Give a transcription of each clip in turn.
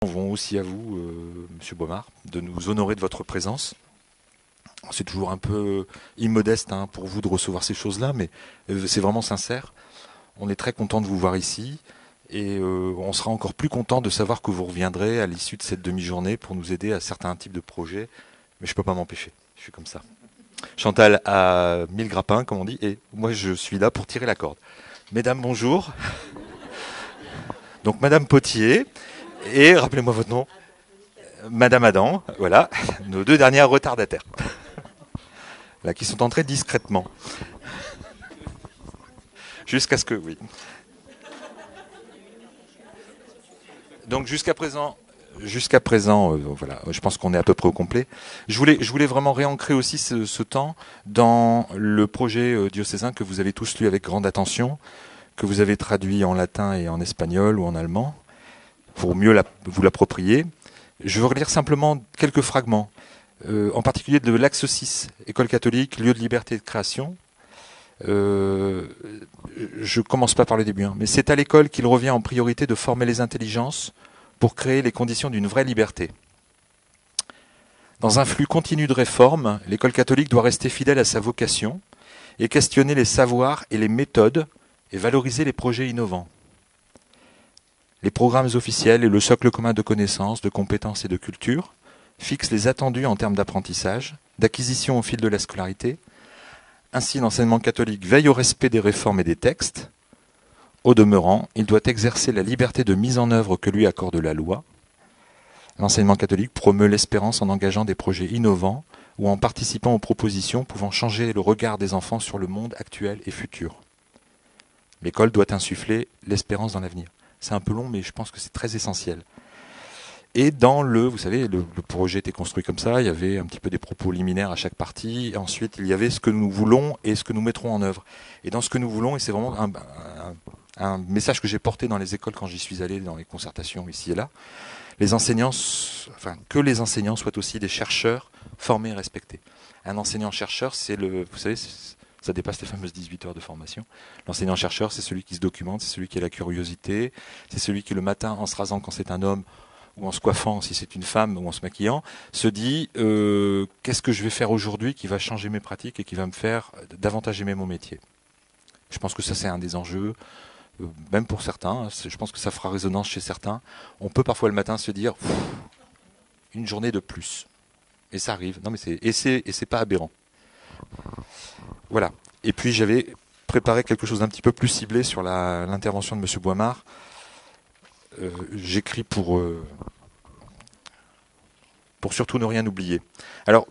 vont aussi à vous, Monsieur Boimard, de nous honorer de votre présence. C'est toujours un peu immodeste pour vous de recevoir ces choses-là, mais c'est vraiment sincère. On est très content de vous voir ici et on sera encore plus content de savoir que vous reviendrez à l'issue de cette demi-journée pour nous aider à certains types de projets. Mais je ne peux pas m'empêcher, je suis comme ça. Chantal a 1000 grappins, comme on dit, et moi je suis là pour tirer la corde. Mesdames, bonjour. Donc Madame Potier, et rappelez-moi votre nom, Madame Adam, voilà, nos deux dernières retardataires, là, qui sont entrées discrètement. Jusqu'à ce que, oui. Donc jusqu'à présent, voilà, je pense qu'on est à peu près au complet. Je voulais vraiment réancrer aussi ce temps dans le projet diocésain que vous avez tous lu avec grande attention, que vous avez traduit en latin et en espagnol ou en allemand, pour mieux vous l'approprier. Je veux relire simplement quelques fragments, en particulier de l'Axe 6, École catholique, lieu de liberté et de création. Je commence pas par le début, mais c'est à l'école qu'il revient en priorité de former les intelligences pour créer les conditions d'une vraie liberté. Dans un flux continu de réformes, l'école catholique doit rester fidèle à sa vocation et questionner les savoirs et les méthodes et valoriser les projets innovants. Les programmes officiels et le socle commun de connaissances, de compétences et de culture fixent les attendus en termes d'apprentissage, d'acquisition au fil de la scolarité. Ainsi, l'enseignement catholique veille au respect des réformes et des textes. Au demeurant, il doit exercer la liberté de mise en œuvre que lui accorde la loi. L'enseignement catholique promeut l'espérance en engageant des projets innovants ou en participant aux propositions pouvant changer le regard des enfants sur le monde actuel et futur. L'école doit insuffler l'espérance dans l'avenir. C'est un peu long, mais je pense que c'est très essentiel. Et vous savez, le projet était construit comme ça, il y avait un petit peu des propos liminaires à chaque partie, et ensuite il y avait ce que nous voulons et ce que nous mettrons en œuvre. Et dans ce que nous voulons, et c'est vraiment un message que j'ai porté dans les écoles quand j'y suis allé, dans les concertations ici et là, que les enseignants soient aussi des chercheurs formés et respectés. Un enseignant-chercheur, vous savez, ça dépasse les fameuses 18 heures de formation. L'enseignant-chercheur, c'est celui qui se documente, c'est celui qui a la curiosité, c'est celui qui le matin, en se rasant quand c'est un homme, ou en se coiffant si c'est une femme, ou en se maquillant, se dit qu'est-ce que je vais faire aujourd'hui qui va changer mes pratiques et qui va me faire davantage aimer mon métier. Je pense que ça c'est un des enjeux, même pour certains, je pense que ça fera résonance chez certains. On peut parfois le matin se dire une journée de plus. Et ça arrive. Non mais c'est pas aberrant. Voilà. Et puis j'avais préparé quelque chose d'un petit peu plus ciblé sur l'intervention de M. Boimard. J'écris pour surtout ne rien oublier. Alors,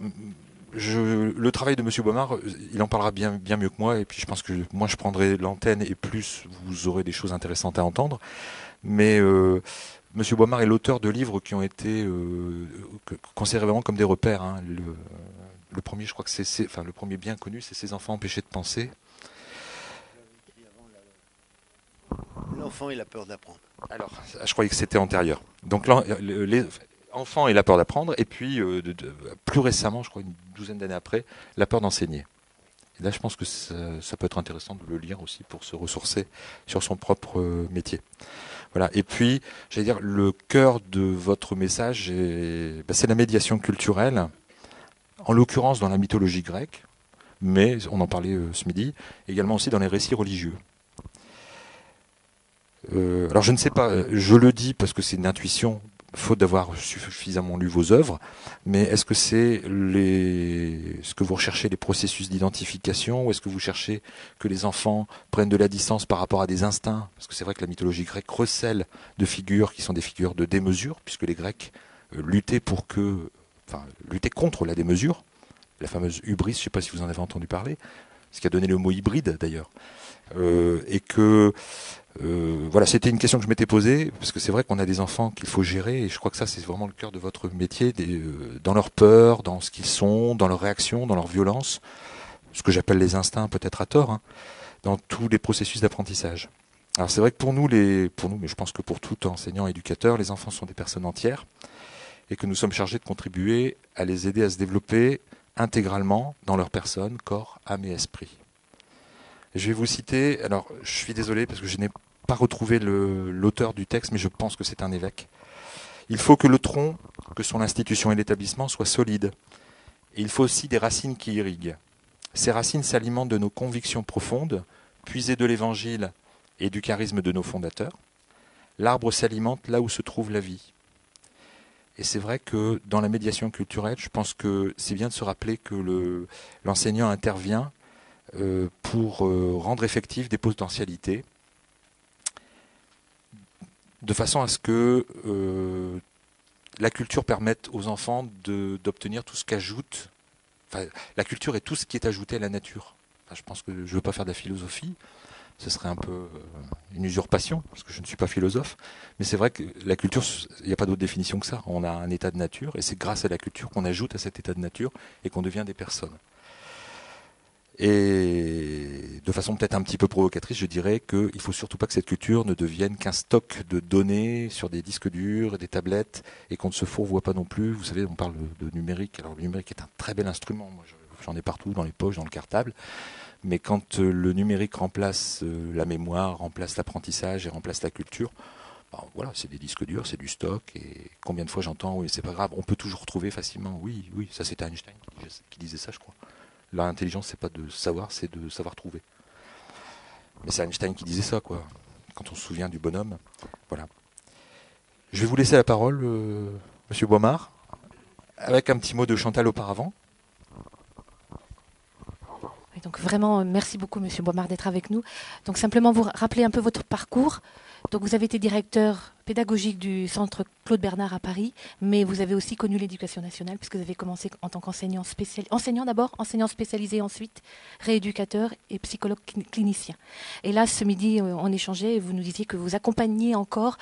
le travail de M. Boimard, il en parlera bien mieux que moi, et puis je pense que moi je prendrai l'antenne, et plus vous aurez des choses intéressantes à entendre. Mais M. Boimard est l'auteur de livres qui ont été considérés vraiment comme des repères. Le premier, je crois que le premier bien connu, c'est Ces enfants empêchés de penser. L'enfant et la peur d'apprendre. Alors, je croyais que c'était antérieur. Donc, les enfants et la peur d'apprendre, et puis plus récemment, je crois une douzaine d'années après, la peur d'enseigner. Et là, je pense que ça peut être intéressant de le lire aussi pour se ressourcer sur son propre métier. Voilà. Et puis, j'allais dire, le cœur de votre message, c'est la médiation culturelle, en l'occurrence dans la mythologie grecque, mais on en parlait ce midi, également aussi dans les récits religieux. Alors je ne sais pas, je le dis parce que c'est une intuition, faute d'avoir suffisamment lu vos œuvres, mais est-ce que c'est ce que vous recherchez, les processus d'identification, ou est-ce que vous cherchez que les enfants prennent de la distance par rapport à des instincts? Parce que c'est vrai que la mythologie grecque recèle de figures qui sont des figures de démesure, puisque les Grecs luttaient contre la démesure, la fameuse hubris, je ne sais pas si vous en avez entendu parler, ce qui a donné le mot hybride d'ailleurs, et que voilà, c'était une question que je m'étais posée, parce que c'est vrai qu'on a des enfants qu'il faut gérer, et je crois que ça c'est vraiment le cœur de votre métier, dans leur peur, dans ce qu'ils sont, dans leurs réactions, dans leur violence, ce que j'appelle les instincts peut-être à tort, dans tous les processus d'apprentissage. Alors c'est vrai que pour nous, mais je pense que pour tout enseignant, éducateur, les enfants sont des personnes entières, et que nous sommes chargés de contribuer à les aider à se développer intégralement dans leur personne, corps, âme et esprit. Je vais vous citer, alors je suis désolé parce que je n'ai pas retrouvé l'auteur du texte, mais je pense que c'est un évêque. Il faut que le tronc, que sont l'institution et l'établissement, soit solide. Et il faut aussi des racines qui irriguent. Ces racines s'alimentent de nos convictions profondes, puisées de l'Évangile et du charisme de nos fondateurs. L'arbre s'alimente là où se trouve la vie. Et c'est vrai que dans la médiation culturelle, je pense que c'est bien de se rappeler que l'enseignant intervient pour rendre effectives des potentialités, de façon à ce que la culture permette aux enfants d'obtenir tout ce qu'ajoute. Enfin, la culture est tout ce qui est ajouté à la nature. Enfin, je pense que je ne veux pas faire de la philosophie, ce serait un peu une usurpation, parce que je ne suis pas philosophe. Mais c'est vrai que la culture, il n'y a pas d'autre définition que ça. On a un état de nature, et c'est grâce à la culture qu'on ajoute à cet état de nature et qu'on devient des personnes. Et de façon peut-être un petit peu provocatrice, je dirais qu'il ne faut surtout pas que cette culture ne devienne qu'un stock de données sur des disques durs et des tablettes, et qu'on ne se fourvoie pas non plus. Vous savez, on parle de numérique. Alors le numérique est un très bel instrument. Moi, j'en ai partout, dans les poches, dans le cartable. Mais quand le numérique remplace la mémoire, remplace l'apprentissage et remplace la culture, ben voilà, c'est des disques durs, c'est du stock. Et combien de fois j'entends, oui, c'est pas grave, on peut toujours trouver facilement. Oui, oui, ça c'était Einstein qui disait ça, je crois. L'intelligence, c'est pas de savoir, c'est de savoir trouver. Mais c'est Einstein qui disait ça, quoi. Quand on se souvient du bonhomme, voilà. Je vais vous laisser la parole, Monsieur Boimard, avec un petit mot de Chantal auparavant. Donc vraiment, merci beaucoup, Monsieur Boimard, d'être avec nous. Donc simplement vous rappeler un peu votre parcours. Donc vous avez été directeur pédagogique du centre Claude Bernard à Paris, mais vous avez aussi connu l'éducation nationale puisque vous avez commencé en tant qu'enseignant spécialisé, enseignant spécialisé ensuite, rééducateur et psychologue clinicien. Et là, ce midi, on échangeait et vous nous disiez que vous accompagniez encore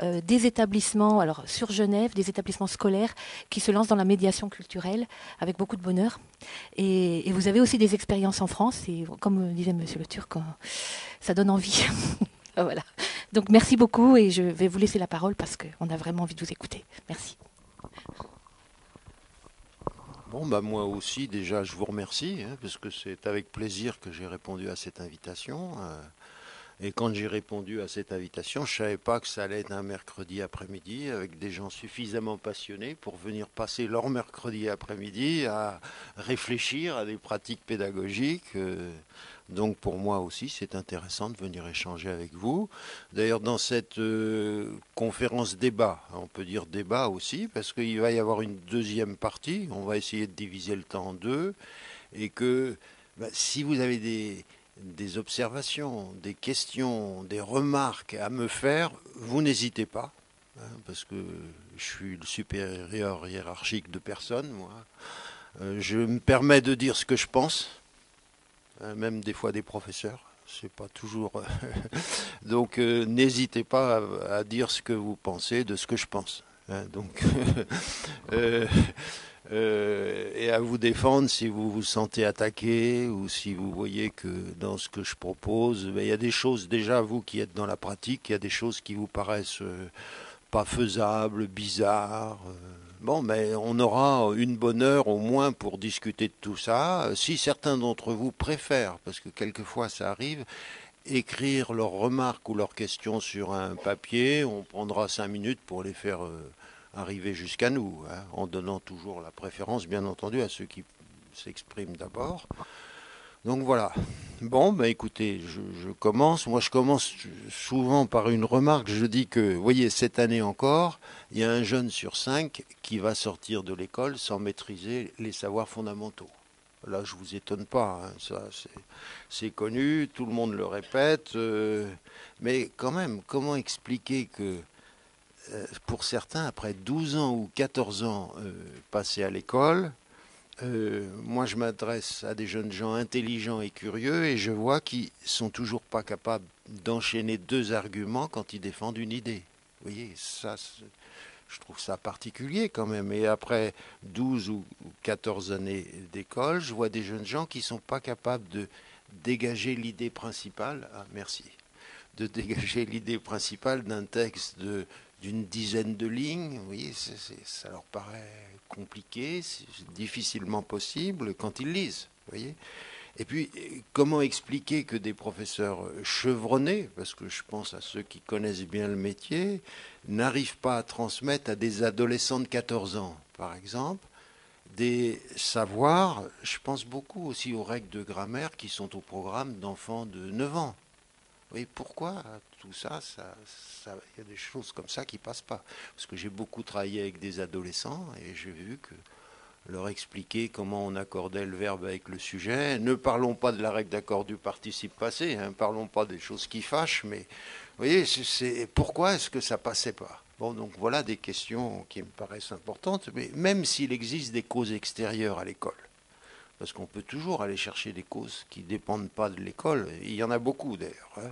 des établissements, alors sur Genève, des établissements scolaires qui se lancent dans la médiation culturelle avec beaucoup de bonheur. Et vous avez aussi des expériences en France et comme disait Monsieur Le Turc, ça donne envie. Voilà. Donc merci beaucoup et je vais vous laisser la parole parce qu'on a vraiment envie de vous écouter. Merci. Bon, bah moi aussi, déjà, je vous remercie, parce que c'est avec plaisir que j'ai répondu à cette invitation. Et quand j'ai répondu à cette invitation, je ne savais pas que ça allait être un mercredi après-midi avec des gens suffisamment passionnés pour venir passer leur mercredi après-midi à réfléchir à des pratiques pédagogiques. Donc pour moi aussi, c'est intéressant de venir échanger avec vous. D'ailleurs, dans cette conférence débat, on peut dire débat aussi, parce qu'il va y avoir une deuxième partie. On va essayer de diviser le temps en deux. Et que si vous avez des observations, des questions, des remarques à me faire, vous n'hésitez pas, parce que je suis le supérieur hiérarchique de personne, moi. Je me permets de dire ce que je pense, même des fois des professeurs, c'est pas toujours... Donc n'hésitez pas à dire ce que vous pensez de ce que je pense. Donc... et à vous défendre si vous vous sentez attaqué ou si vous voyez que dans ce que je propose, il y a des choses déjà, vous qui êtes dans la pratique, il y a des choses qui vous paraissent pas faisables, bizarres. Bon, mais on aura une bonne heure au moins pour discuter de tout ça. Si certains d'entre vous préfèrent, parce que quelquefois ça arrive, écrire leurs remarques ou leurs questions sur un papier, on prendra 5 minutes pour les faire... arriver jusqu'à nous, en donnant toujours la préférence, bien entendu, à ceux qui s'expriment d'abord. Donc voilà. Bon, écoutez, je commence. Moi, je commence souvent par une remarque. Je dis que, vous voyez, cette année encore, il y a un jeune sur 5 qui va sortir de l'école sans maîtriser les savoirs fondamentaux. Là, je vous étonne pas, ça c'est connu, tout le monde le répète. Mais quand même, comment expliquer que pour certains, après 12 ans ou 14 ans passés à l'école, moi je m'adresse à des jeunes gens intelligents et curieux et je vois qu'ils sont toujours pas capables d'enchaîner 2 arguments quand ils défendent une idée. Vous voyez, ça, je trouve ça particulier quand même. Et après 12 ou 14 années d'école, je vois des jeunes gens qui sont pas capables de dégager l'idée principale. Ah, merci. De dégager l'idée principale d'un texte d'une dizaine de lignes. Vous voyez, ça leur paraît compliqué, c'est difficilement possible quand ils lisent. Vous voyez. Et puis, comment expliquer que des professeurs chevronnés, parce que je pense à ceux qui connaissent bien le métier, n'arrivent pas à transmettre à des adolescents de 14 ans, par exemple, des savoirs, je pense beaucoup aussi aux règles de grammaire qui sont au programme d'enfants de 9 ans. Oui, pourquoi tout ça, il y a des choses comme ça qui ne passent pas. Parce que j'ai beaucoup travaillé avec des adolescents et j'ai vu que leur expliquer comment on accordait le verbe avec le sujet. Ne parlons pas de la règle d'accord du participe passé, hein, parlons pas des choses qui fâchent, mais vous voyez, pourquoi est-ce que ça passait pas? Bon, donc voilà des questions qui me paraissent importantes, mais même s'il existe des causes extérieures à l'école, parce qu'on peut toujours aller chercher des causes qui ne dépendent pas de l'école, il y en a beaucoup d'ailleurs, hein.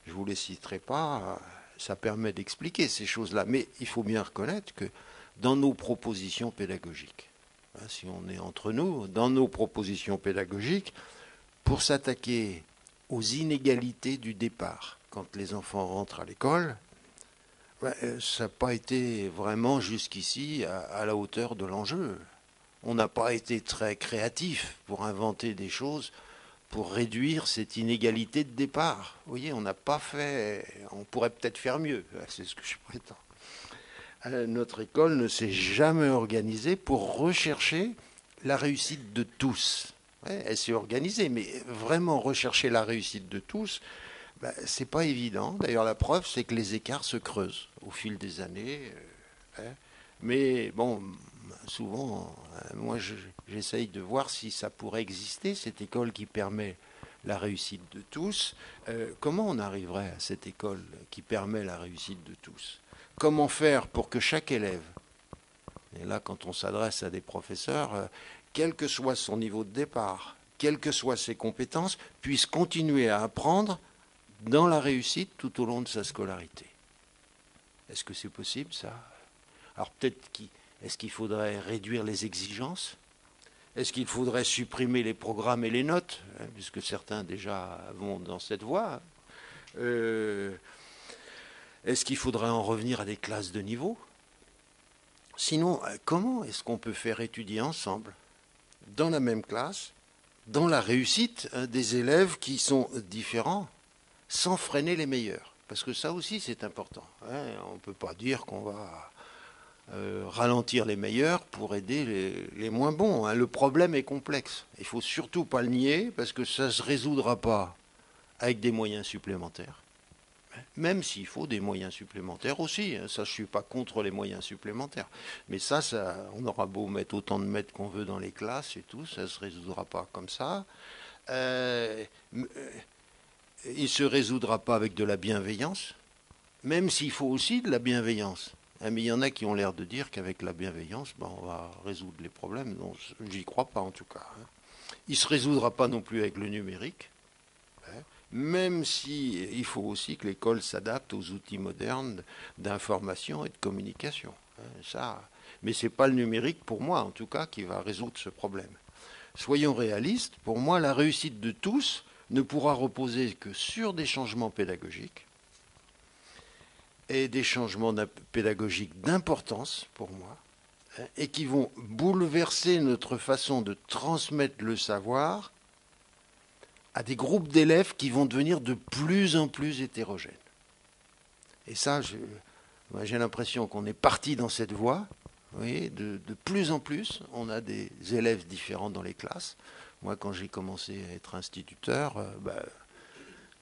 Je ne vous les citerai pas, ça permet d'expliquer ces choses-là, mais il faut bien reconnaître que dans nos propositions pédagogiques, si on est entre nous, dans nos propositions pédagogiques, pour s'attaquer aux inégalités du départ, quand les enfants rentrent à l'école, ça n'a pas été vraiment jusqu'ici à la hauteur de l'enjeu. On n'a pas été très créatif pour inventer des choses pour réduire cette inégalité de départ. Vous voyez, on n'a pas fait, on pourrait peut-être faire mieux, c'est ce que je prétends. Notre école ne s'est jamais organisée pour rechercher la réussite de tous. Ouais, elle s'est organisée, mais vraiment rechercher la réussite de tous, c'est pas évident. D'ailleurs, la preuve, c'est que les écarts se creusent au fil des années. Mais bon, souvent, moi, j'essaye de voir si ça pourrait exister, cette école qui permet la réussite de tous. Comment on arriverait à cette école qui permet la réussite de tous? Comment faire pour que chaque élève, et là, quand on s'adresse à des professeurs, quel que soit son niveau de départ, quelles que soient ses compétences, puisse continuer à apprendre dans la réussite tout au long de sa scolarité? Est-ce que c'est possible, ça? Alors peut-être est-ce qu'il faudrait réduire les exigences? Est-ce qu'il faudrait supprimer les programmes et les notes, hein, puisque certains déjà vont dans cette voie? Est-ce qu'il faudrait en revenir à des classes de niveau? Sinon, comment est-ce qu'on peut faire étudier ensemble, dans la même classe, dans la réussite, des élèves qui sont différents, sans freiner les meilleurs? Parce que ça aussi, c'est important, hein. On ne peut pas dire qu'on va ralentir les meilleurs pour aider les moins bons, hein. Le problème est complexe. Il ne faut surtout pas le nier, parce que ça ne se résoudra pas avec des moyens supplémentaires. Même s'il faut des moyens supplémentaires aussi, hein. Ça, je ne suis pas contre les moyens supplémentaires. Mais ça, on aura beau mettre autant de maîtres qu'on veut dans les classes et tout, ça ne se résoudra pas comme ça. Il ne se résoudra pas avec de la bienveillance, même s'il faut aussi de la bienveillance. Mais il y en a qui ont l'air de dire qu'avec la bienveillance, on va résoudre les problèmes. Donc, j'y crois pas en tout cas. Il ne se résoudra pas non plus avec le numérique, même si il faut aussi que l'école s'adapte aux outils modernes d'information et de communication. Ça, mais ce n'est pas le numérique, pour moi en tout cas, qui va résoudre ce problème. Soyons réalistes, pour moi, la réussite de tous ne pourra reposer que sur des changements pédagogiques, et des changements pédagogiques d'importance pour moi, et qui vont bouleverser notre façon de transmettre le savoir à des groupes d'élèves qui vont devenir de plus en plus hétérogènes. Et ça, j'ai l'impression qu'on est parti dans cette voie. Vous voyez, de plus en plus, on a des élèves différents dans les classes. Moi, quand j'ai commencé à être instituteur,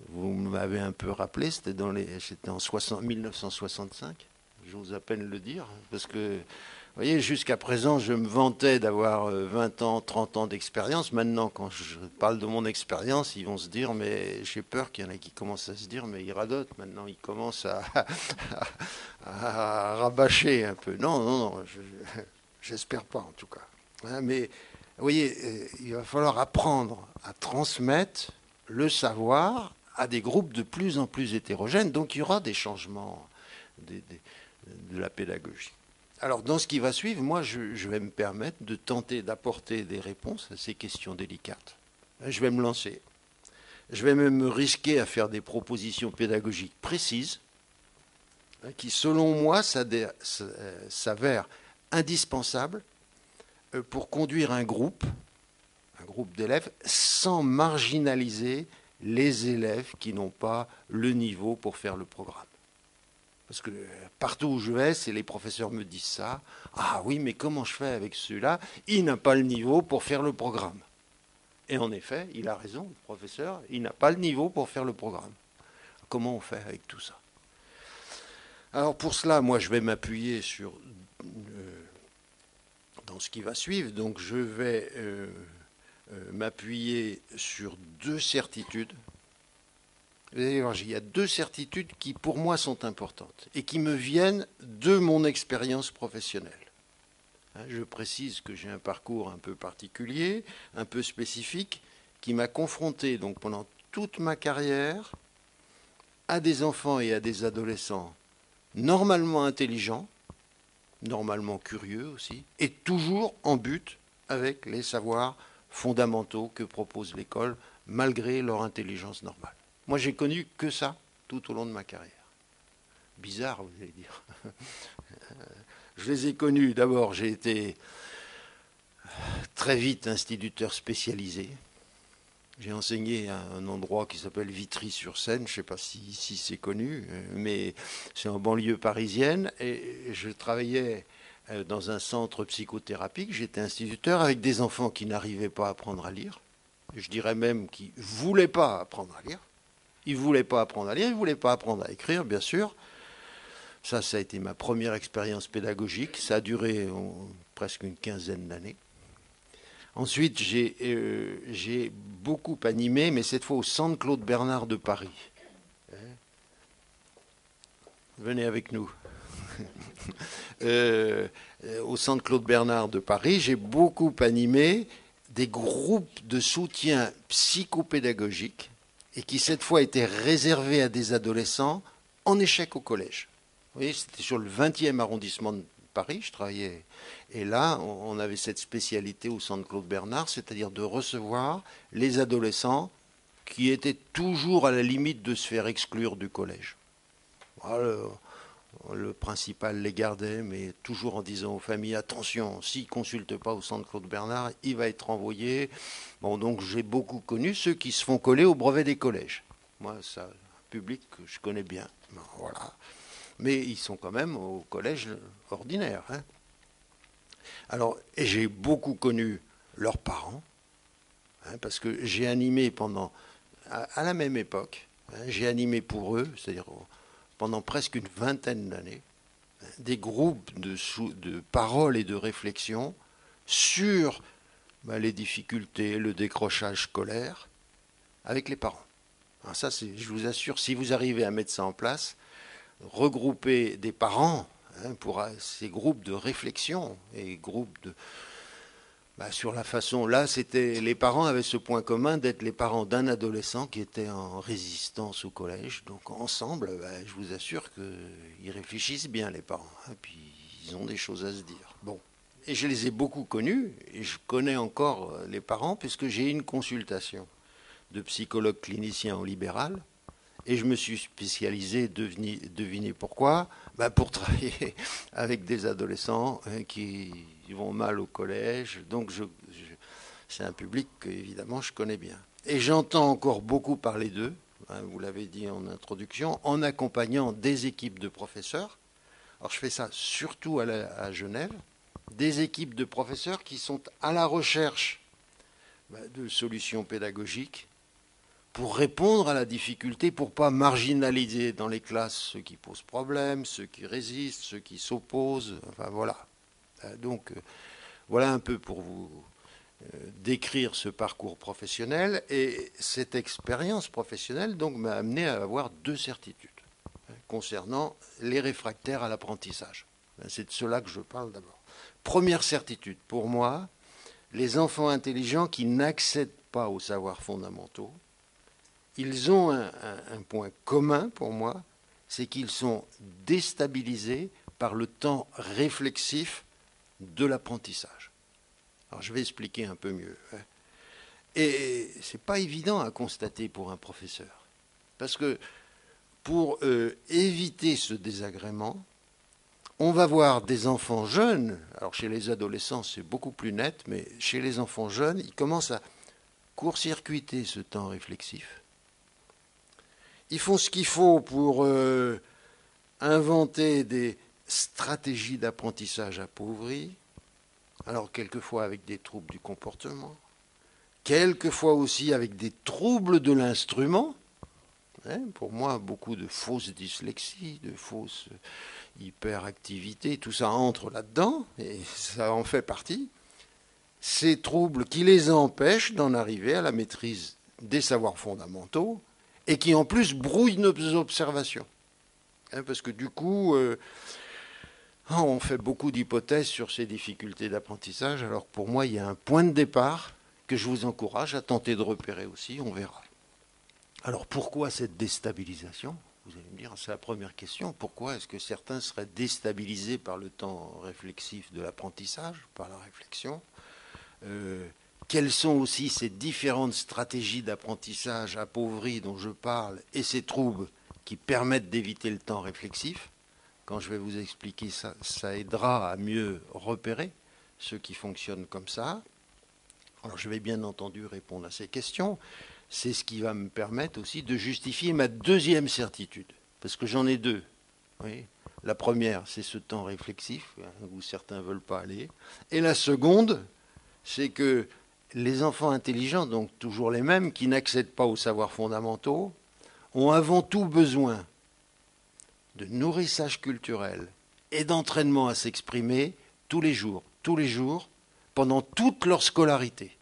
vous m'avez un peu rappelé, c'était en 1965, j'ose à peine le dire, parce que, vous voyez, jusqu'à présent, je me vantais d'avoir 20 ans, 30 ans d'expérience. Maintenant, quand je parle de mon expérience, ils vont se dire, mais j'ai peur qu'il y en ait qui commencent à se dire, mais ils radotent. Maintenant, ils commencent à rabâcher un peu. Non, j'espère pas en tout cas. Mais, vous voyez, il va falloir apprendre à transmettre le savoir à des groupes de plus en plus hétérogènes. Donc il y aura des changements de la pédagogie. Alors dans ce qui va suivre, moi je vais me permettre de tenter d'apporter des réponses à ces questions délicates. Je vais me lancer. Je vais même me risquer à faire des propositions pédagogiques précises qui, selon moi, s'avèrent indispensables pour conduire un groupe un groupe d'élèves, sans marginaliser les élèves qui n'ont pas le niveau pour faire le programme. Parce que partout où je vais, les professeurs me disent ça. Ah oui, mais comment je fais avec celui-là? Il n'a pas le niveau pour faire le programme. Et en effet, il a raison, le professeur, il n'a pas le niveau pour faire le programme. Comment on fait avec tout ça? Alors pour cela, moi, je vais m'appuyer sur dans ce qui va suivre. Donc je vais m'appuyer sur deux certitudes. Vous allez voir, il y a deux certitudes qui, pour moi, sont importantes et qui me viennent de mon expérience professionnelle. Je précise que j'ai un parcours un peu particulier, un peu spécifique, qui m'a confronté donc pendant toute ma carrière à des enfants et à des adolescents normalement intelligents, normalement curieux aussi, et toujours en but avec les savoirs fondamentaux que propose l'école, malgré leur intelligence normale. Moi, j'ai connu que ça tout au long de ma carrière. Bizarre, vous allez dire. Je les ai connus. D'abord, j'ai été très vite instituteur spécialisé. J'ai enseigné à un endroit qui s'appelle Vitry-sur-Seine. Je ne sais pas si c'est connu, mais c'est en banlieue parisienne. Et je travaillais dans un centre psychothérapique. J'étais instituteur avec des enfants qui n'arrivaient pas à apprendre à lire. Je dirais même qui ne voulaient pas apprendre à lire. Ils ne voulaient pas apprendre à lire, ils ne voulaient pas apprendre à écrire, bien sûr. Ça a été ma première expérience pédagogique. Ça a duré presque une quinzaine d'années. Ensuite, j'ai beaucoup animé, mais cette fois au Centre Claude Bernard de Paris. Venez avec nous. Au Centre Claude Bernard de Paris, j'ai beaucoup animé des groupes de soutien psychopédagogique et qui cette fois étaient réservés à des adolescents en échec au collège. Vous voyez, c'était sur le 20e arrondissement de Paris, je travaillais. Et là, on avait cette spécialité au Centre Claude Bernard, c'est-à-dire de recevoir les adolescents qui étaient toujours à la limite de se faire exclure du collège. Voilà, le principal les gardait, mais toujours en disant aux familles, attention, s'il ne consulte pas au Centre Claude Bernard, il va être renvoyé. Bon, donc j'ai beaucoup connu ceux qui se font coller au brevet des collèges. Moi, c'est un public que je connais bien. Bon, voilà. Mais ils sont quand même au collège ordinaire. Hein. Alors, et j'ai beaucoup connu leurs parents, hein, parce que j'ai animé à la même époque, hein, j'ai animé pour eux, c'est-à-dire pendant presque une vingtaine d'années, hein, des groupes de parole et de réflexion sur les difficultés, le décrochage scolaire, avec les parents. Alors ça, je vous assure, si vous arrivez à mettre ça en place, regrouper des parents pour ces groupes de réflexion et groupes de sur la façon. Là, les parents avaient ce point commun d'être les parents d'un adolescent qui était en résistance au collège. Donc ensemble, je vous assure qu'ils réfléchissent bien les parents. Puis ils ont des choses à se dire. Bon, et je les ai beaucoup connus et je connais encore les parents puisque j'ai une consultation de psychologue clinicien en libéral. Et je me suis spécialisé, devinez pourquoi, pour travailler avec des adolescents qui vont mal au collège. Donc c'est un public que, évidemment, je connais bien. Et j'entends encore beaucoup parler d'eux, vous l'avez dit en introduction, en accompagnant des équipes de professeurs. Alors je fais ça surtout à Genève, des équipes de professeurs qui sont à la recherche de solutions pédagogiques pour répondre à la difficulté, pour ne pas marginaliser dans les classes ceux qui posent problème, ceux qui résistent, ceux qui s'opposent, enfin voilà. Donc voilà un peu pour vous décrire ce parcours professionnel, et cette expérience professionnelle donc m'a amené à avoir deux certitudes concernant les réfractaires à l'apprentissage. C'est de cela que je parle d'abord. Première certitude, pour moi, les enfants intelligents qui n'accèdent pas aux savoirs fondamentaux, ils ont un point commun pour moi, c'est qu'ils sont déstabilisés par le temps réflexif de l'apprentissage. Alors je vais expliquer un peu mieux. Et ce n'est pas évident à constater pour un professeur. Parce que pour éviter ce désagrément, on va voir des enfants jeunes, alors chez les adolescents c'est beaucoup plus net, mais chez les enfants jeunes, ils commencent à court-circuiter ce temps réflexif. Ils font ce qu'il faut pour inventer des stratégies d'apprentissage appauvries, alors quelquefois avec des troubles du comportement, quelquefois aussi avec des troubles de l'instrument. Pour moi, beaucoup de fausses dyslexies, de fausses hyperactivités, tout ça entre là-dedans, et ça en fait partie. Ces troubles qui les empêchent d'en arriver à la maîtrise des savoirs fondamentaux et qui en plus brouillent nos observations. Parce que du coup, on fait beaucoup d'hypothèses sur ces difficultés d'apprentissage, alors que pour moi, il y a un point de départ que je vous encourage à tenter de repérer aussi, on verra. Alors pourquoi cette déstabilisation? Vous allez me dire, c'est la première question. Pourquoi est-ce que certains seraient déstabilisés par le temps réflexif de l'apprentissage, par la réflexion? Quelles sont aussi ces différentes stratégies d'apprentissage appauvries dont je parle et ces troubles qui permettent d'éviter le temps réflexif? Quand je vais vous expliquer ça, ça aidera à mieux repérer ceux qui fonctionnent comme ça. Alors je vais bien entendu répondre à ces questions. C'est ce qui va me permettre aussi de justifier ma deuxième certitude, parce que j'en ai deux. Oui. La première, c'est ce temps réflexif, où certains ne veulent pas aller. Et la seconde, c'est que les enfants intelligents, donc toujours les mêmes, qui n'accèdent pas aux savoirs fondamentaux, ont avant tout besoin de nourrissage culturel et d'entraînement à s'exprimer tous les jours, pendant toute leur scolarité.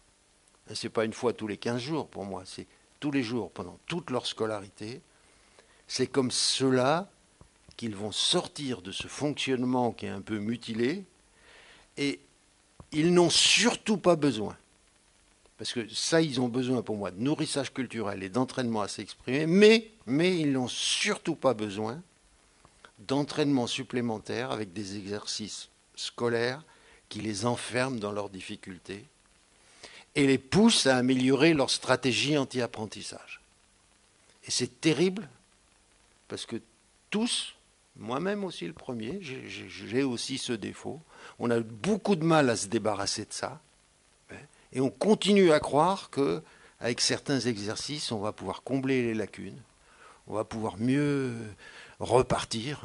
Ce n'est pas une fois tous les 15 jours pour moi, c'est tous les jours, pendant toute leur scolarité. C'est comme cela qu'ils vont sortir de ce fonctionnement qui est un peu mutilé, et ils n'ont surtout pas besoin, parce que ça, ils ont besoin pour moi de nourrissage culturel et d'entraînement à s'exprimer, mais ils n'ont surtout pas besoin d'entraînement supplémentaire avec des exercices scolaires qui les enferment dans leurs difficultés et les poussent à améliorer leur stratégie anti-apprentissage. Et c'est terrible, parce que tous, moi-même aussi le premier, j'ai aussi ce défaut, on a beaucoup de mal à se débarrasser de ça, et on continue à croire qu'avec certains exercices, on va pouvoir combler les lacunes, on va pouvoir mieux repartir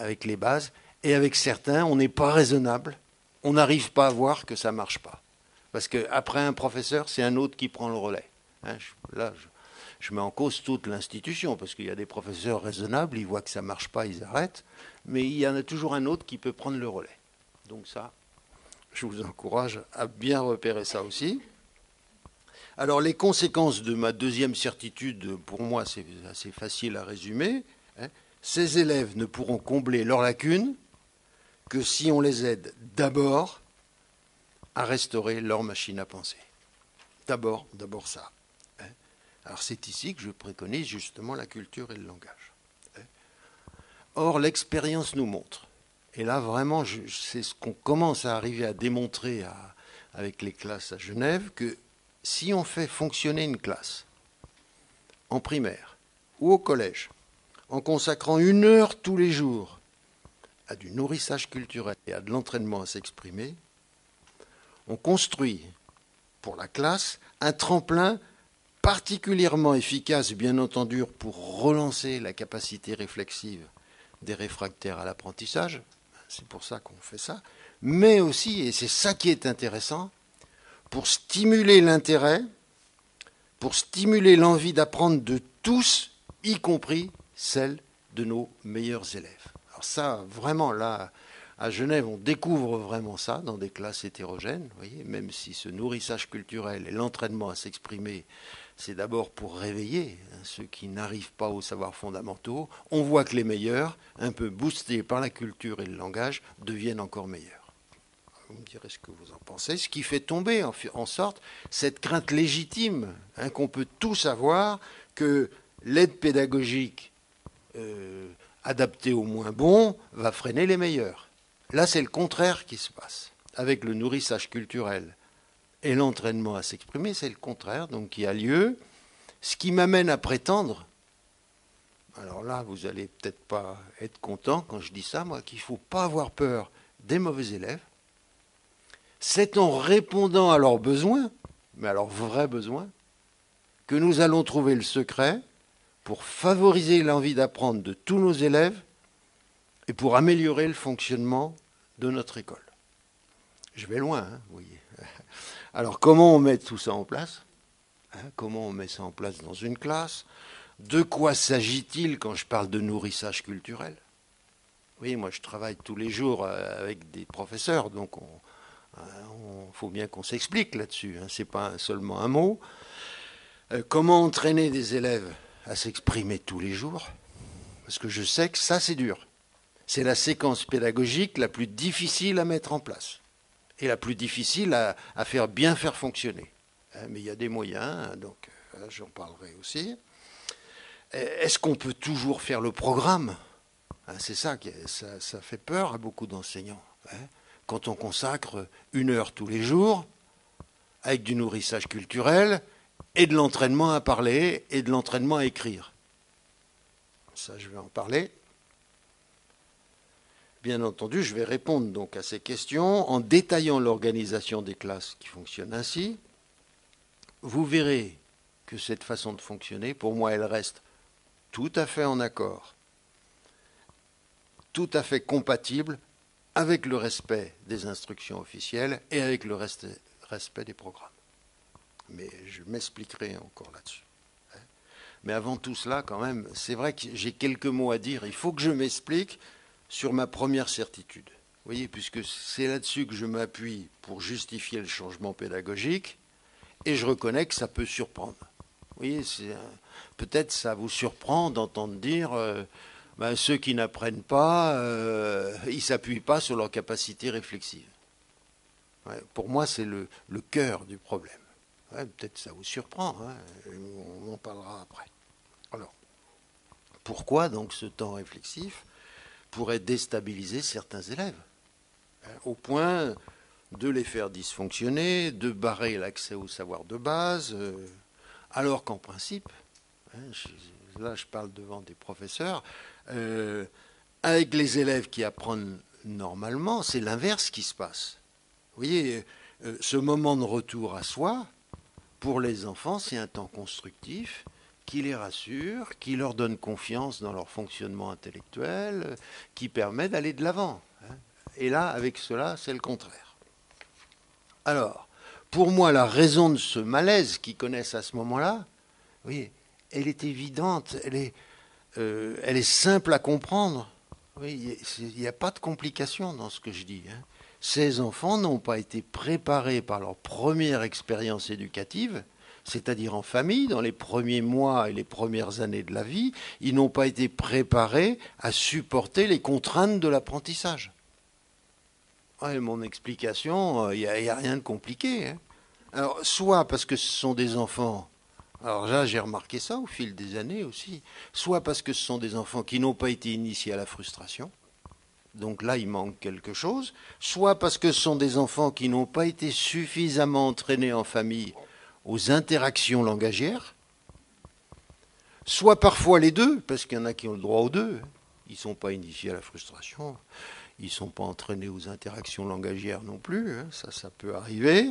avec les bases, et avec certains, on n'est pas raisonnable, on n'arrive pas à voir que ça ne marche pas. Parce qu'après un professeur, c'est un autre qui prend le relais. Là, je mets en cause toute l'institution, parce qu'il y a des professeurs raisonnables, ils voient que ça ne marche pas, ils arrêtent, mais il y en a toujours un autre qui peut prendre le relais. Donc ça, je vous encourage à bien repérer ça aussi. Alors les conséquences de ma deuxième certitude, pour moi, c'est assez facile à résumer. Ces élèves ne pourront combler leurs lacunes que si on les aide d'abord à restaurer leur machine à penser. D'abord ça. Alors c'est ici que je préconise justement la culture et le langage. Or, l'expérience nous montre, et là vraiment, c'est ce qu'on commence à arriver à démontrer avec les classes à Genève, que si on fait fonctionner une classe en primaire ou au collège, en consacrant 1 heure tous les jours à du nourrissage culturel et à de l'entraînement à s'exprimer, on construit pour la classe un tremplin particulièrement efficace, bien entendu, pour relancer la capacité réflexive des réfractaires à l'apprentissage. C'est pour ça qu'on fait ça. Mais aussi, et c'est ça qui est intéressant, pour stimuler l'intérêt, pour stimuler l'envie d'apprendre de tous, y compris celle de nos meilleurs élèves. Alors ça, vraiment, là, à Genève, on découvre vraiment ça dans des classes hétérogènes, vous voyez, même si ce nourrissage culturel et l'entraînement à s'exprimer, c'est d'abord pour réveiller ceux qui n'arrivent pas aux savoirs fondamentaux. On voit que les meilleurs, un peu boostés par la culture et le langage, deviennent encore meilleurs. Vous me direz ce que vous en pensez, ce qui fait tomber en sorte cette crainte légitime qu'on peut tous avoir que l'aide pédagogique adaptée aux moins bons va freiner les meilleurs. Là, c'est le contraire qui se passe. Avec le nourrissage culturel et l'entraînement à s'exprimer, c'est le contraire donc qui a lieu. Ce qui m'amène à prétendre, alors là, vous allez peut-être pas être content quand je dis ça, moi, qu'il ne faut pas avoir peur des mauvais élèves. C'est en répondant à leurs besoins, mais à leurs vrais besoins, que nous allons trouver le secret pour favoriser l'envie d'apprendre de tous nos élèves et pour améliorer le fonctionnement de notre école. Je vais loin, hein, vous voyez. Alors, comment on met tout ça en place? Comment on met ça en place dans une classe? De quoi s'agit-il quand je parle de nourrissage culturel? Oui, moi je travaille tous les jours avec des professeurs, donc faut bien qu'on s'explique là-dessus. Ce n'est pas seulement un mot. Comment entraîner des élèves à s'exprimer tous les jours? Parce que je sais que ça c'est dur. C'est la séquence pédagogique la plus difficile à mettre en place et la plus difficile à bien faire fonctionner. Mais il y a des moyens, donc j'en parlerai aussi. Est-ce qu'on peut toujours faire le programme? C'est ça ça fait peur à beaucoup d'enseignants. Quand on consacre 1 heure tous les jours, avec du nourrissage culturel, et de l'entraînement à parler, et de l'entraînement à écrire. Ça, je vais en parler. Bien entendu, je vais répondre donc à ces questions en détaillant l'organisation des classes qui fonctionnent ainsi. Vous verrez que cette façon de fonctionner, pour moi, elle reste tout à fait en accord, tout à fait compatible avec le respect des instructions officielles et avec le respect des programmes. Mais je m'expliquerai encore là-dessus. Mais avant tout cela, quand même, c'est vrai que j'ai quelques mots à dire. Il faut que je m'explique sur ma première certitude. Vous voyez, puisque c'est là-dessus que je m'appuie pour justifier le changement pédagogique, et je reconnais que ça peut surprendre. Vous voyez, peut-être ça vous surprend d'entendre dire ceux qui n'apprennent pas, ils ne s'appuient pas sur leur capacité réflexive. Ouais, pour moi, c'est le cœur du problème. Ouais, peut-être ça vous surprend, on en parlera après. Alors, pourquoi donc ce temps réflexif pourrait déstabiliser certains élèves, au point de les faire dysfonctionner, de barrer l'accès au savoir de base, alors qu'en principe, là je parle devant des professeurs, avec les élèves qui apprennent normalement, c'est l'inverse qui se passe. Vous voyez, ce moment de retour à soi, pour les enfants, c'est un temps constructif qui les rassure, qui leur donne confiance dans leur fonctionnement intellectuel, qui permet d'aller de l'avant. Et là, avec cela, c'est le contraire. Alors, pour moi, la raison de ce malaise qu'ils connaissent à ce moment-là, oui, elle est évidente, elle est simple à comprendre. Oui, il n'y a pas de complication dans ce que je dis. Ces enfants n'ont pas été préparés par leur première expérience éducative, c'est-à-dire en famille, dans les premiers mois et les premières années de la vie, ils n'ont pas été préparés à supporter les contraintes de l'apprentissage. Ouais, mon explication, il n'y a rien de compliqué. Alors, soit parce que ce sont des enfants, alors là j'ai remarqué ça au fil des années aussi, soit parce que ce sont des enfants qui n'ont pas été initiés à la frustration, donc là il manque quelque chose, soit parce que ce sont des enfants qui n'ont pas été suffisamment entraînés en famille aux interactions langagières, soit parfois les deux, parce qu'il y en a qui ont le droit aux deux, ils ne sont pas initiés à la frustration, ils ne sont pas entraînés aux interactions langagières non plus, ça peut arriver.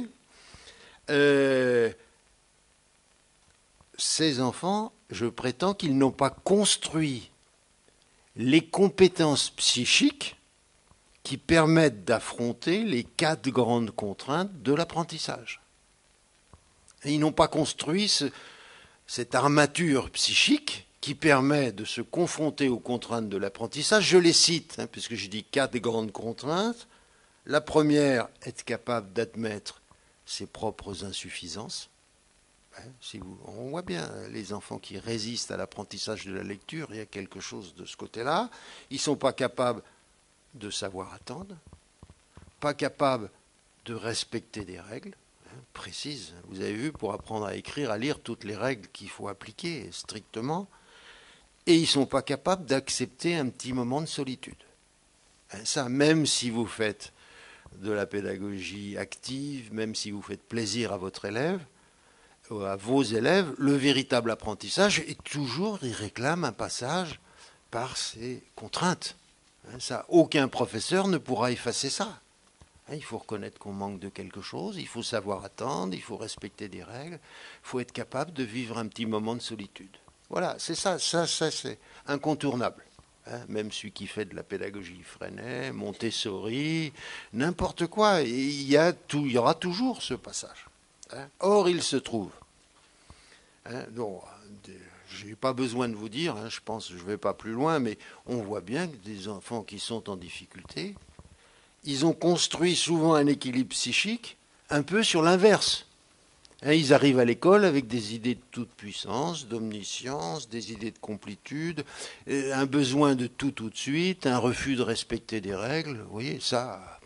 Ces enfants, je prétends qu'ils n'ont pas construit les compétences psychiques qui permettent d'affronter les 4 grandes contraintes de l'apprentissage. Et ils n'ont pas construit cette armature psychique qui permet de se confronter aux contraintes de l'apprentissage. Je les cite, puisque je dis 4 grandes contraintes. La première, être capable d'admettre ses propres insuffisances. On voit bien les enfants qui résistent à l'apprentissage de la lecture, il y a quelque chose de ce côté-là. Ils ne sont pas capables de savoir attendre, pas capables de respecter des règles précises. Vous avez vu, pour apprendre à écrire, à lire, toutes les règles qu'il faut appliquer strictement. Et ils ne sont pas capables d'accepter un petit moment de solitude. Ça, même si vous faites de la pédagogie active, même si vous faites plaisir à votre élève, à vos élèves, le véritable apprentissage, et toujours ils réclament un passage par ces contraintes. Ça, aucun professeur ne pourra effacer ça. Il faut reconnaître qu'on manque de quelque chose, il faut savoir attendre, il faut respecter des règles, il faut être capable de vivre un petit moment de solitude. Voilà, c'est ça c'est incontournable. Même celui qui fait de la pédagogie Freinet, Montessori, n'importe quoi, il y aura toujours ce passage. Or, il se trouve, donc, je n'ai pas besoin de vous dire, je pense que je ne vais pas plus loin, mais on voit bien que des enfants qui sont en difficulté, ils ont construit souvent un équilibre psychique un peu sur l'inverse. Ils arrivent à l'école avec des idées de toute puissance, d'omniscience, des idées de complétude, un besoin de tout de suite, un refus de respecter des règles. Vous voyez, ça,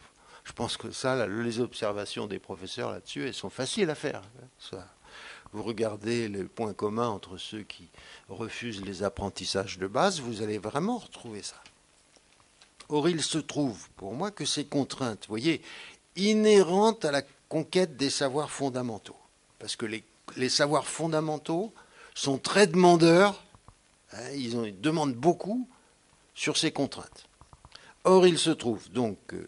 je pense que ça, les observations des professeurs là-dessus, elles sont faciles à faire. Ça. Vous regardez les points communs entre ceux qui refusent les apprentissages de base, vous allez vraiment retrouver ça. Or, il se trouve, pour moi, que ces contraintes, vous voyez, inhérentes à la conquête des savoirs fondamentaux, parce que les savoirs fondamentaux sont très demandeurs, ils demandent beaucoup sur ces contraintes. Or, il se trouve donc que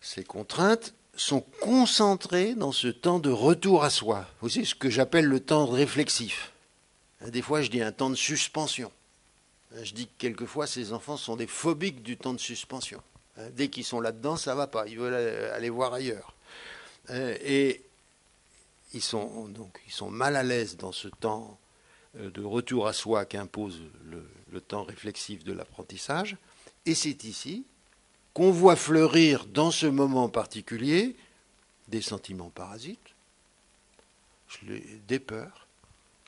ces contraintes sont concentrées dans ce temps de retour à soi. Vous savez, ce que j'appelle le temps réflexif. Des fois, je dis un temps de suspension. Je dis que quelquefois, ces enfants sont des phobiques du temps de suspension. Dès qu'ils sont là-dedans, ça ne va pas. Ils veulent aller voir ailleurs. Et ils sont mal à l'aise dans ce temps de retour à soi qu'impose le temps réflexif de l'apprentissage. Et c'est ici qu'on voit fleurir dans ce moment particulier des sentiments parasites, des peurs,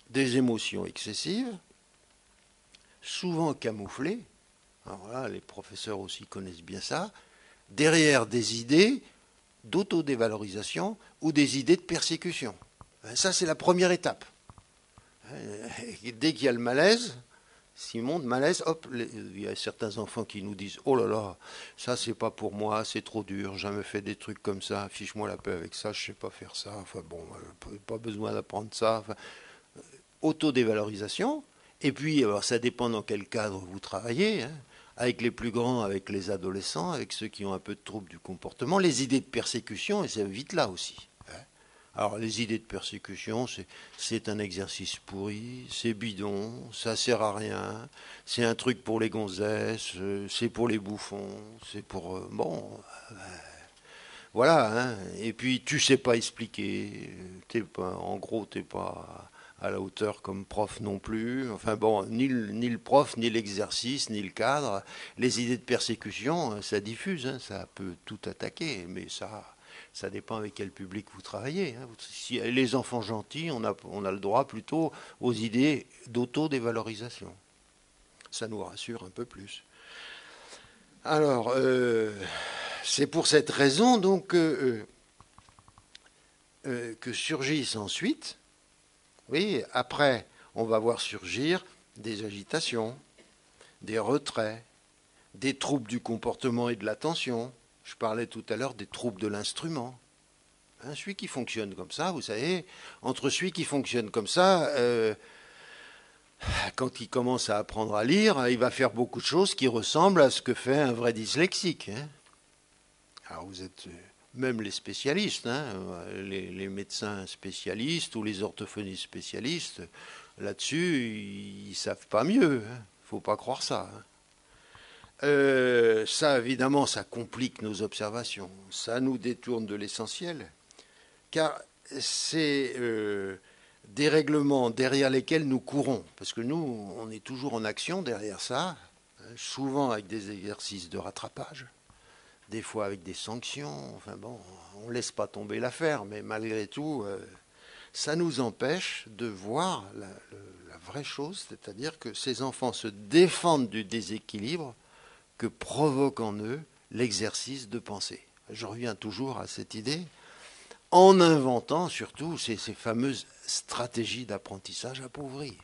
des émotions excessives, souvent camouflées, alors là les professeurs aussi connaissent bien ça, derrière des idées d'autodévalorisation ou des idées de persécution. Ça c'est la première étape. Dès qu'il y a le malaise, s'il monte malaise, hop, il y a certains enfants qui nous disent « Oh là là, ça c'est pas pour moi, c'est trop dur, j'ai jamais fait des trucs comme ça, fiche-moi la paix avec ça, je sais pas faire ça, enfin bon, pas besoin d'apprendre ça. » Autodévalorisation. Et puis, alors, ça dépend dans quel cadre vous travaillez, avec les plus grands, avec les adolescents, avec ceux qui ont un peu de troubles du comportement, les idées de persécution, et c'est vite là aussi. Alors, les idées de persécution, c'est un exercice pourri, c'est bidon, ça sert à rien, c'est un truc pour les gonzesses, c'est pour les bouffons, c'est pour... voilà, et puis tu sais pas expliquer, en gros, t'es pas à la hauteur comme prof non plus. Enfin bon, ni le prof, ni l'exercice, ni le cadre. Les idées de persécution, ça diffuse, ça peut tout attaquer, mais ça dépend avec quel public vous travaillez. Si les enfants gentils, on a le droit plutôt aux idées d'autodévalorisation. Ça nous rassure un peu plus. Alors, c'est pour cette raison donc que surgissent ensuite, oui, après, on va voir surgir des agitations, des retraits, des troubles du comportement et de l'attention. Je parlais tout à l'heure des troubles de l'instrument. Celui qui fonctionne comme ça, vous savez, entre celui qui fonctionne comme ça, quand il commence à apprendre à lire, il va faire beaucoup de choses qui ressemblent à ce que fait un vrai dyslexique. Alors vous êtes... Même les spécialistes, les médecins spécialistes ou les orthophonistes spécialistes, là-dessus, ils ne savent pas mieux. Il ne faut pas croire ça. Ça, évidemment, ça complique nos observations. Ça nous détourne de l'essentiel. Car c'est des règlements derrière lesquels nous courons. Parce que nous, on est toujours en action derrière ça, souvent avec des exercices de rattrapage. Des fois avec des sanctions, enfin bon, on ne laisse pas tomber l'affaire, mais malgré tout, ça nous empêche de voir la vraie chose, c'est-à-dire que ces enfants se défendent du déséquilibre que provoque en eux l'exercice de pensée. Je reviens toujours à cette idée, en inventant surtout ces fameuses stratégies d'apprentissage appauvries.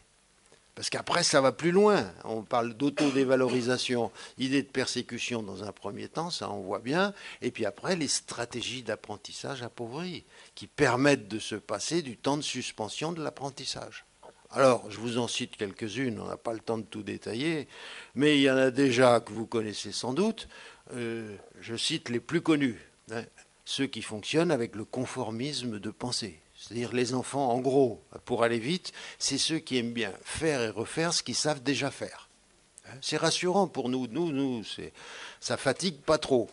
Parce qu'après, ça va plus loin. On parle d'autodévalorisation, idée de persécution dans un premier temps, ça on voit bien. Et puis après, les stratégies d'apprentissage appauvries qui permettent de se passer du temps de suspension de l'apprentissage. Alors, je vous en cite quelques-unes, on n'a pas le temps de tout détailler, mais il y en a déjà que vous connaissez sans doute. Je cite les plus connus, hein, ceux qui fonctionnent avec le conformisme de pensée. C'est-à-dire les enfants, en gros, pour aller vite, c'est ceux qui aiment bien faire et refaire ce qu'ils savent déjà faire. C'est rassurant pour nous. Ça fatigue pas trop.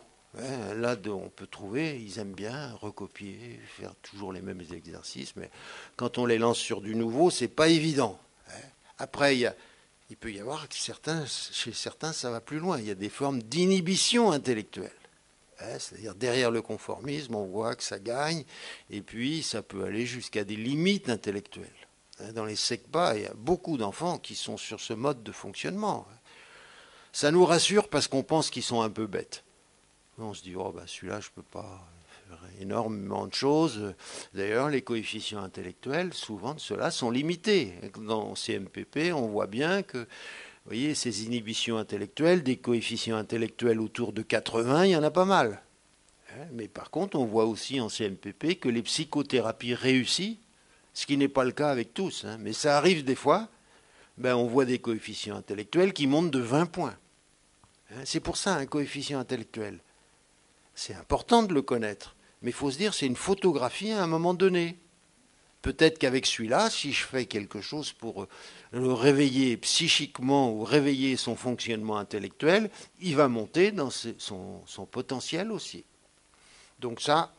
Là, on peut trouver, ils aiment bien recopier, faire toujours les mêmes exercices, mais quand on les lance sur du nouveau, c'est pas évident. Après, il peut y avoir que chez certains, ça va plus loin. Il y a des formes d'inhibition intellectuelle. C'est-à-dire derrière le conformisme, on voit que ça gagne, et puis ça peut aller jusqu'à des limites intellectuelles. Dans les SECPA, il y a beaucoup d'enfants qui sont sur ce mode de fonctionnement. Ça nous rassure parce qu'on pense qu'ils sont un peu bêtes. On se dit, oh ben celui-là, je ne peux pas faire énormément de choses. D'ailleurs, les coefficients intellectuels, souvent de ceux-là, sont limités. Dans CMPP, on voit bien que vous voyez, ces inhibitions intellectuelles, des coefficients intellectuels autour de 80, il y en a pas mal. Mais par contre, on voit aussi en CMPP que les psychothérapies réussies, ce qui n'est pas le cas avec tous, mais ça arrive des fois, on voit des coefficients intellectuels qui montent de 20 points. C'est pour ça un coefficient intellectuel. C'est important de le connaître, mais il faut se dire c'est une photographie à un moment donné. Peut-être qu'avec celui-là, si je fais quelque chose pour le réveiller psychiquement ou réveiller son fonctionnement intellectuel, il va monter dans son potentiel aussi. Donc ça,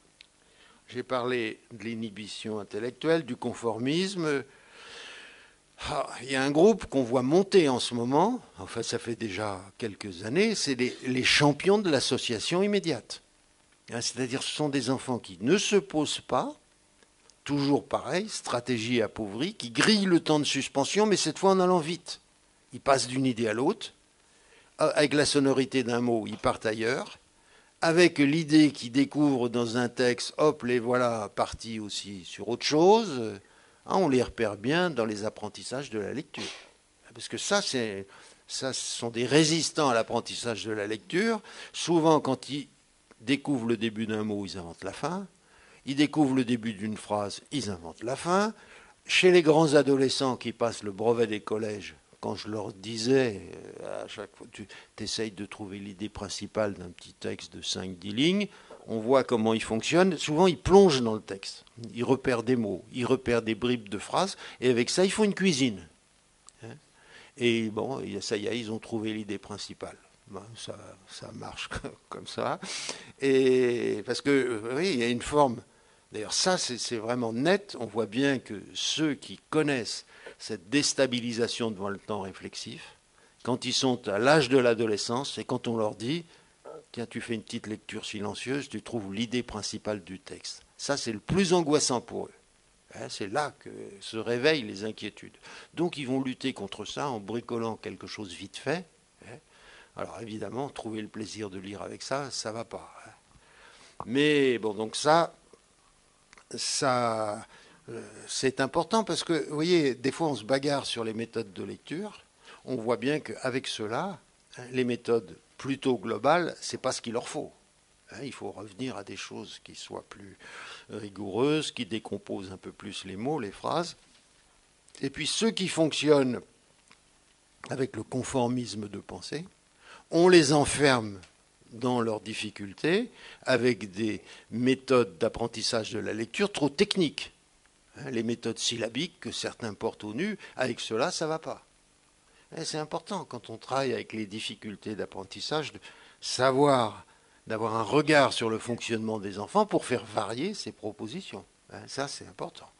j'ai parlé de l'inhibition intellectuelle, du conformisme. Il y a un groupe qu'on voit monter en ce moment, enfin ça fait déjà quelques années, c'est les champions de l'association immédiate. C'est-à-dire ce sont des enfants qui ne se posent pas, toujours pareil, stratégie appauvrie, qui grille le temps de suspension, mais cette fois en allant vite. Ils passent d'une idée à l'autre. Avec la sonorité d'un mot, ils partent ailleurs. Avec l'idée qu'ils découvrent dans un texte, hop, les voilà partis aussi sur autre chose. On les repère bien dans les apprentissages de la lecture. Parce que ça, ce sont des résistants à l'apprentissage de la lecture. Souvent, quand ils découvrent le début d'un mot, ils inventent la fin. Ils découvrent le début d'une phrase, ils inventent la fin. Chez les grands adolescents qui passent le brevet des collèges, quand je leur disais, à chaque fois, tu essayes de trouver l'idée principale d'un petit texte de 5-10 lignes, on voit comment il fonctionne. Souvent, ils plongent dans le texte. Ils repèrent des mots, ils repèrent des bribes de phrases, et avec ça, ils font une cuisine. Et bon, ça y est, ils ont trouvé l'idée principale. Ça marche comme ça. Et parce que, oui, il y a une forme. D'ailleurs, ça, c'est vraiment net. On voit bien que ceux qui connaissent cette déstabilisation devant le temps réflexif, quand ils sont à l'âge de l'adolescence, et quand on leur dit, tiens, tu fais une petite lecture silencieuse, tu trouves l'idée principale du texte. Ça, c'est le plus angoissant pour eux. C'est là que se réveillent les inquiétudes. Donc, ils vont lutter contre ça en bricolant quelque chose vite fait. Alors, évidemment, trouver le plaisir de lire avec ça, ça ne va pas. Mais, bon, donc ça c'est important parce que, vous voyez, des fois on se bagarre sur les méthodes de lecture. On voit bien qu'avec cela, les méthodes plutôt globales, ce n'est pas ce qu'il leur faut. Il faut revenir à des choses qui soient plus rigoureuses, qui décomposent un peu plus les mots, les phrases. Et puis ceux qui fonctionnent avec le conformisme de pensée, on les enferme dans leurs difficultés avec des méthodes d'apprentissage de la lecture trop techniques. Les méthodes syllabiques que certains portent au nu, avec cela, ça ne va pas. C'est important quand on travaille avec les difficultés d'apprentissage de savoir, d'avoir un regard sur le fonctionnement des enfants pour faire varier ces propositions. Ça, c'est important.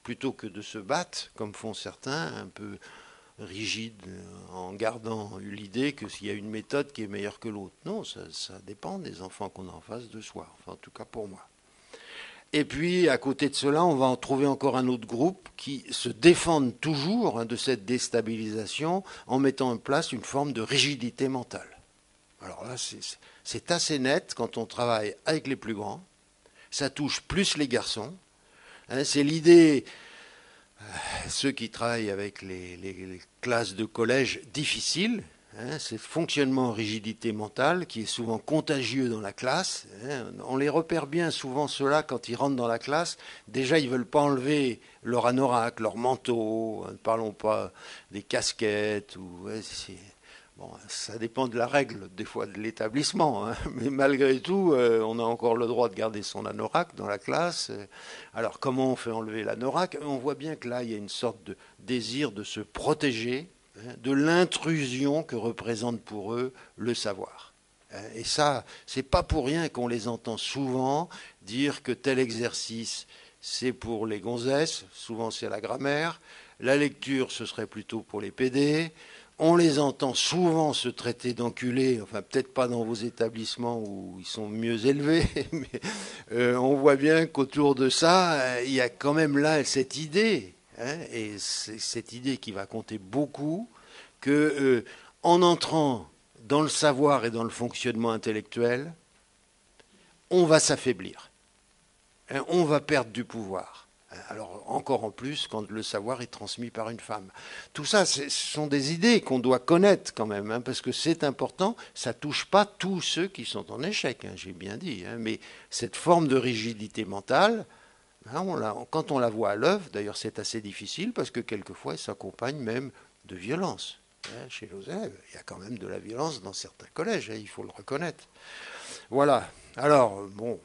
Plutôt que de se battre, comme font certains, un peu rigide en gardant l'idée que s'il y a une méthode qui est meilleure que l'autre. Non, ça dépend des enfants qu'on a en face de soi, enfin en tout cas pour moi. Et puis à côté de cela, on va en trouver encore un autre groupe qui se défendent toujours de cette déstabilisation en mettant en place une forme de rigidité mentale. Alors là, c'est assez net quand on travaille avec les plus grands. Ça touche plus les garçons. C'est l'idée... ceux qui travaillent avec les classes de collège difficiles, ce fonctionnement en rigidité mentale qui est souvent contagieux dans la classe. On les repère bien souvent, ceux-là, quand ils rentrent dans la classe. Déjà, ils ne veulent pas enlever leur anorak, leur manteau. Ne parlons pas des casquettes. Bon, ça dépend de la règle, des fois, de l'établissement. Mais malgré tout, on a encore le droit de garder son anorak dans la classe. Alors, comment on fait enlever l'anorak? On voit bien que là, il y a une sorte de désir de se protéger de l'intrusion que représente pour eux le savoir. Et ça, c'est pas pour rien qu'on les entend souvent dire que tel exercice, c'est pour les gonzesses, souvent c'est la grammaire, la lecture, ce serait plutôt pour les PD. On les entend souvent se traiter d'enculés, enfin peut-être pas dans vos établissements où ils sont mieux élevés, mais on voit bien qu'autour de ça, il y a quand même là cette idée, et c'est cette idée qui va compter beaucoup, que en entrant dans le savoir et dans le fonctionnement intellectuel, on va s'affaiblir, on va perdre du pouvoir. Alors encore en plus quand le savoir est transmis par une femme. Tout ça, ce sont des idées qu'on doit connaître quand même, parce que c'est important. Ça ne touche pas tous ceux qui sont en échec, j'ai bien dit. Mais cette forme de rigidité mentale, quand on la voit à l'œuvre, d'ailleurs c'est assez difficile, parce que quelquefois elle s'accompagne même de violence. Chez nos élèves, il y a quand même de la violence dans certains collèges, il faut le reconnaître. Voilà. Alors, bon,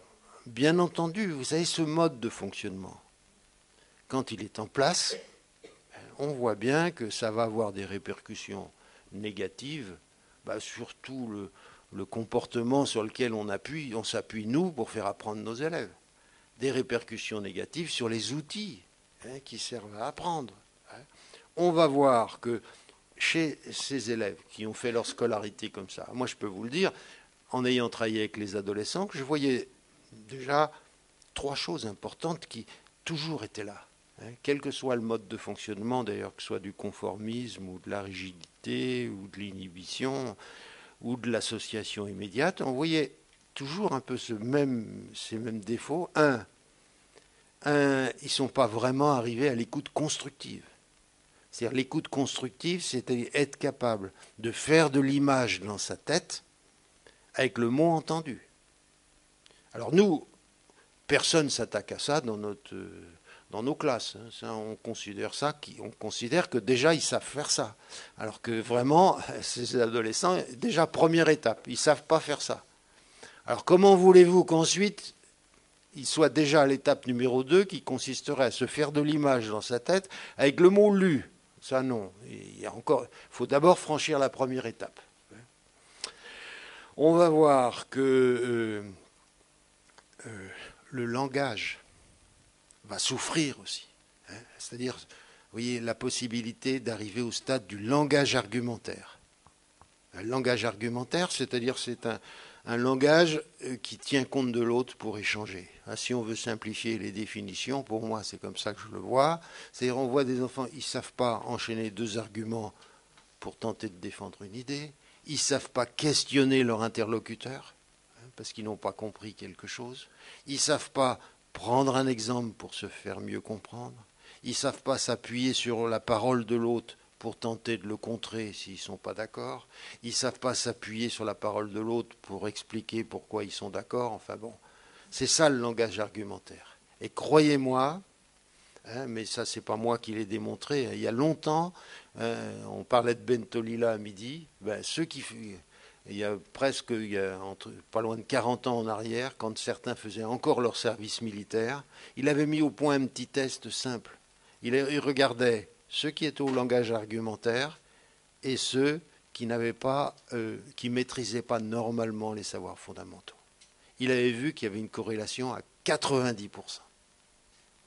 bien entendu, vous savez, ce mode de fonctionnement, quand il est en place, on voit bien que ça va avoir des répercussions négatives, sur tout le comportement sur lequel on s'appuie nous pour faire apprendre nos élèves. Des répercussions négatives sur les outils qui servent à apprendre. On va voir que chez ces élèves qui ont fait leur scolarité comme ça, moi je peux vous le dire, en ayant travaillé avec les adolescents, que je voyais déjà 3 choses importantes qui toujours étaient là. Quel que soit le mode de fonctionnement, d'ailleurs, que ce soit du conformisme ou de la rigidité ou de l'inhibition ou de l'association immédiate, on voyait toujours un peu ces mêmes défauts. Ils ne sont pas vraiment arrivés à l'écoute constructive. C'est-à-dire l'écoute constructive, c'est être capable de faire de l'image dans sa tête avec le mot entendu. Alors nous, personne ne s'attaque à ça dans nos classes. Ça, on considère que déjà ils savent faire ça. Alors que vraiment, ces adolescents, déjà première étape, ils ne savent pas faire ça. Alors comment voulez-vous qu'ensuite ils soient déjà à l'étape numéro 2 qui consisterait à se faire de l'image dans sa tête avec le mot lu? Ça non. Il faut d'abord franchir la première étape. On va voir que le langage va souffrir aussi. C'est-à-dire, vous voyez, la possibilité d'arriver au stade du langage argumentaire. Un langage argumentaire, c'est-à-dire c'est un langage qui tient compte de l'autre pour échanger. Si on veut simplifier les définitions, pour moi c'est comme ça que je le vois. C'est-à-dire on voit des enfants, ils ne savent pas enchaîner 2 arguments pour tenter de défendre une idée. Ils ne savent pas questionner leur interlocuteur, parce qu'ils n'ont pas compris quelque chose. Ils ne savent pas prendre un exemple pour se faire mieux comprendre. Ils ne savent pas s'appuyer sur la parole de l'autre pour tenter de le contrer s'ils ne sont pas d'accord. Ils ne savent pas s'appuyer sur la parole de l'autre pour expliquer pourquoi ils sont d'accord. Enfin bon, c'est ça le langage argumentaire. Et croyez-moi, mais ça c'est pas moi qui l'ai démontré, il y a longtemps, on parlait de Bentolila à midi, il y a pas loin de 40 ans en arrière, quand certains faisaient encore leur service militaire, il avait mis au point un petit test simple. Il regardait ceux qui étaient au langage argumentaire et ceux qui qui maîtrisaient pas normalement les savoirs fondamentaux. Il avait vu qu'il y avait une corrélation à 90%. Vous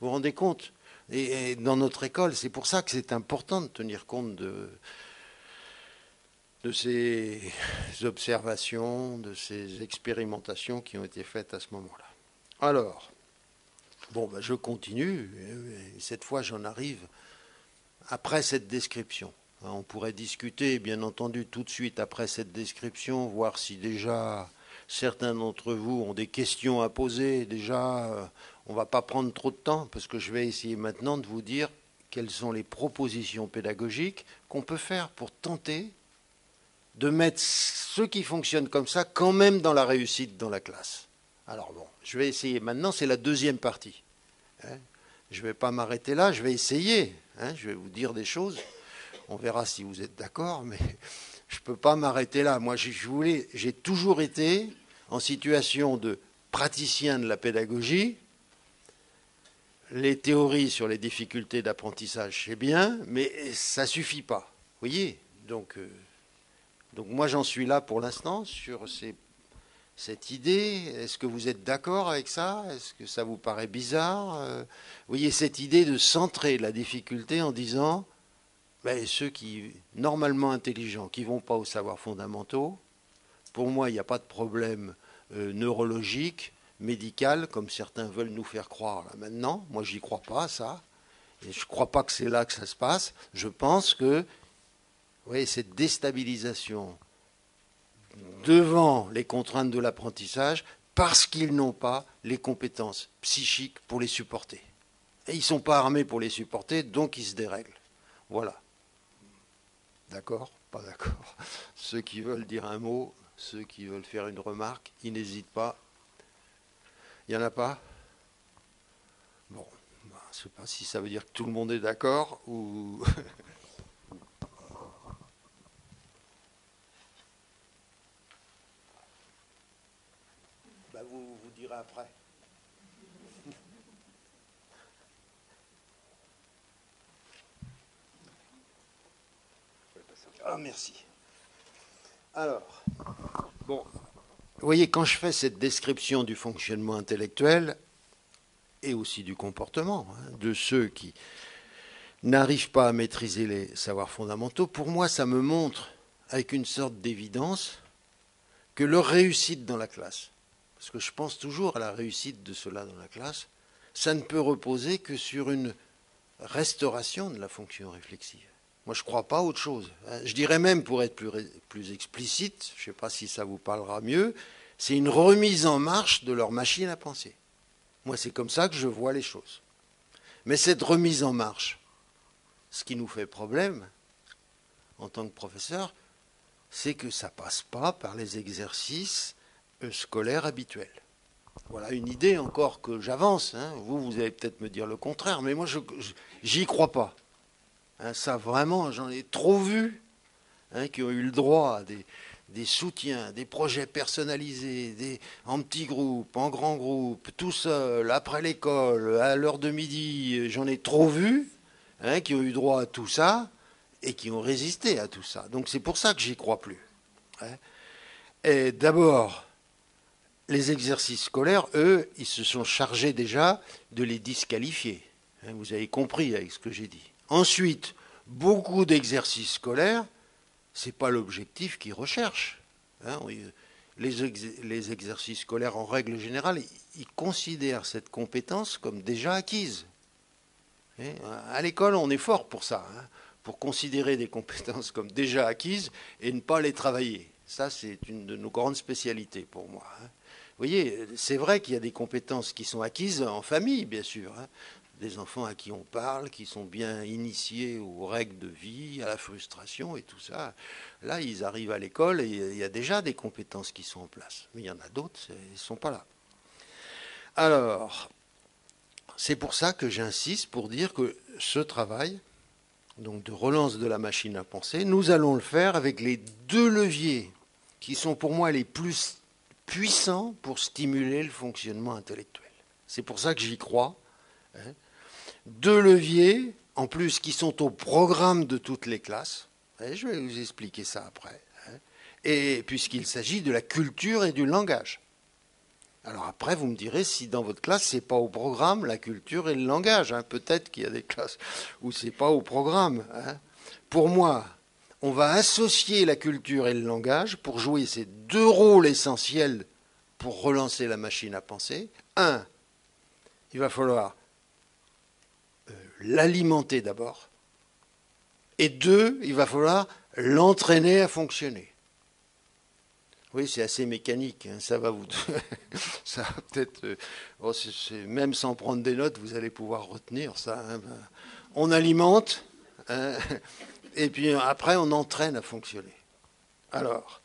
vous rendez compte? Et dans notre école, c'est pour ça que c'est important de tenir compte de ces observations, de ces expérimentations qui ont été faites à ce moment-là. Alors, je continue, et cette fois j'en arrive après cette description. On pourrait discuter, bien entendu, tout de suite après cette description, voir si déjà certains d'entre vous ont des questions à poser. Déjà, on ne va pas prendre trop de temps, parce que je vais essayer maintenant de vous dire quelles sont les propositions pédagogiques qu'on peut faire pour tenter de mettre ce qui fonctionne comme ça quand même dans la réussite dans la classe. Alors bon, je vais essayer. Maintenant, c'est la deuxième partie. Je ne vais pas m'arrêter là, je vais essayer. Je vais vous dire des choses. On verra si vous êtes d'accord, mais je ne peux pas m'arrêter là. Moi, j'ai toujours été en situation de praticien de la pédagogie. Les théories sur les difficultés d'apprentissage, c'est bien, mais ça ne suffit pas. Vous voyez ? Donc moi, j'en suis là pour l'instant sur cette idée. Est-ce que vous êtes d'accord avec ça? Est-ce que ça vous paraît bizarre? Vous voyez, cette idée de centrer la difficulté en disant ceux qui, normalement intelligents, qui ne vont pas aux savoirs fondamentaux, pour moi, il n'y a pas de problème neurologique, médical, comme certains veulent nous faire croire là, maintenant. Moi, j'y crois pas, ça. Et je ne crois pas que c'est là que ça se passe. Je pense que cette déstabilisation devant les contraintes de l'apprentissage, parce qu'ils n'ont pas les compétences psychiques pour les supporter. Et ils ne sont pas armés pour les supporter, donc ils se dérèglent. Voilà. D'accord? Pas d'accord. Ceux qui veulent dire un mot, ceux qui veulent faire une remarque, ils n'hésitent pas. Il n'y en a pas? Bon, je ne sais pas si ça veut dire que tout le monde est d'accord ou... vous direz après. Ah, merci. Alors, bon, vous voyez, quand je fais cette description du fonctionnement intellectuel et aussi du comportement de ceux qui n'arrivent pas à maîtriser les savoirs fondamentaux, pour moi, ça me montre avec une sorte d'évidence que leur réussite dans la classe, parce que je pense toujours à la réussite de ceux-là dans la classe, ça ne peut reposer que sur une restauration de la fonction réflexive. Moi, je ne crois pas à autre chose. Je dirais même, pour être plus explicite, je ne sais pas si ça vous parlera mieux, c'est une remise en marche de leur machine à penser. Moi, c'est comme ça que je vois les choses. Mais cette remise en marche, ce qui nous fait problème, en tant que professeur, c'est que ça ne passe pas par les exercices scolaires habituels. Voilà une idée encore que j'avance. Vous allez peut-être me dire le contraire, mais moi, j'y crois pas. Ça, vraiment, j'en ai trop vu qui ont eu le droit à des soutiens, des projets personnalisés, en petits groupes, en grands groupes, tout seul, après l'école, à l'heure de midi. J'en ai trop vu qui ont eu droit à tout ça et qui ont résisté à tout ça. Donc c'est pour ça que j'y crois plus. Et d'abord, les exercices scolaires, eux, ils se sont chargés déjà de les disqualifier. Vous avez compris avec ce que j'ai dit. Ensuite, beaucoup d'exercices scolaires, ce n'est pas l'objectif qu'ils recherchent. Les exercices scolaires, en règle générale, ils considèrent cette compétence comme déjà acquise. À l'école, on est fort pour ça, pour considérer des compétences comme déjà acquises et ne pas les travailler. Ça, c'est une de nos grandes spécialités pour moi. Vous voyez, c'est vrai qu'il y a des compétences qui sont acquises en famille, bien sûr. Des enfants à qui on parle, qui sont bien initiés aux règles de vie, à la frustration et tout ça. Là, ils arrivent à l'école et il y a déjà des compétences qui sont en place. Mais il y en a d'autres, ils ne sont pas là. Alors, c'est pour ça que j'insiste pour dire que ce travail, donc de relance de la machine à penser, nous allons le faire avec les deux leviers qui sont pour moi les plus puissants pour stimuler le fonctionnement intellectuel. C'est pour ça que j'y crois. Deux leviers, en plus, qui sont au programme de toutes les classes. Je vais vous expliquer ça après. Et puisqu'il s'agit de la culture et du langage. Alors après, vous me direz si dans votre classe, ce n'est pas au programme la culture et le langage. Peut-être qu'il y a des classes où ce n'est pas au programme. Pour moi, on va associer la culture et le langage pour jouer ces deux rôles essentiels pour relancer la machine à penser. Un, il va falloir l'alimenter d'abord. Et deux, il va falloir l'entraîner à fonctionner. Oui, c'est assez mécanique, ça va vous... ça va peut-être... même sans prendre des notes, vous allez pouvoir retenir ça. on alimente, et puis après on entraîne à fonctionner. Alors,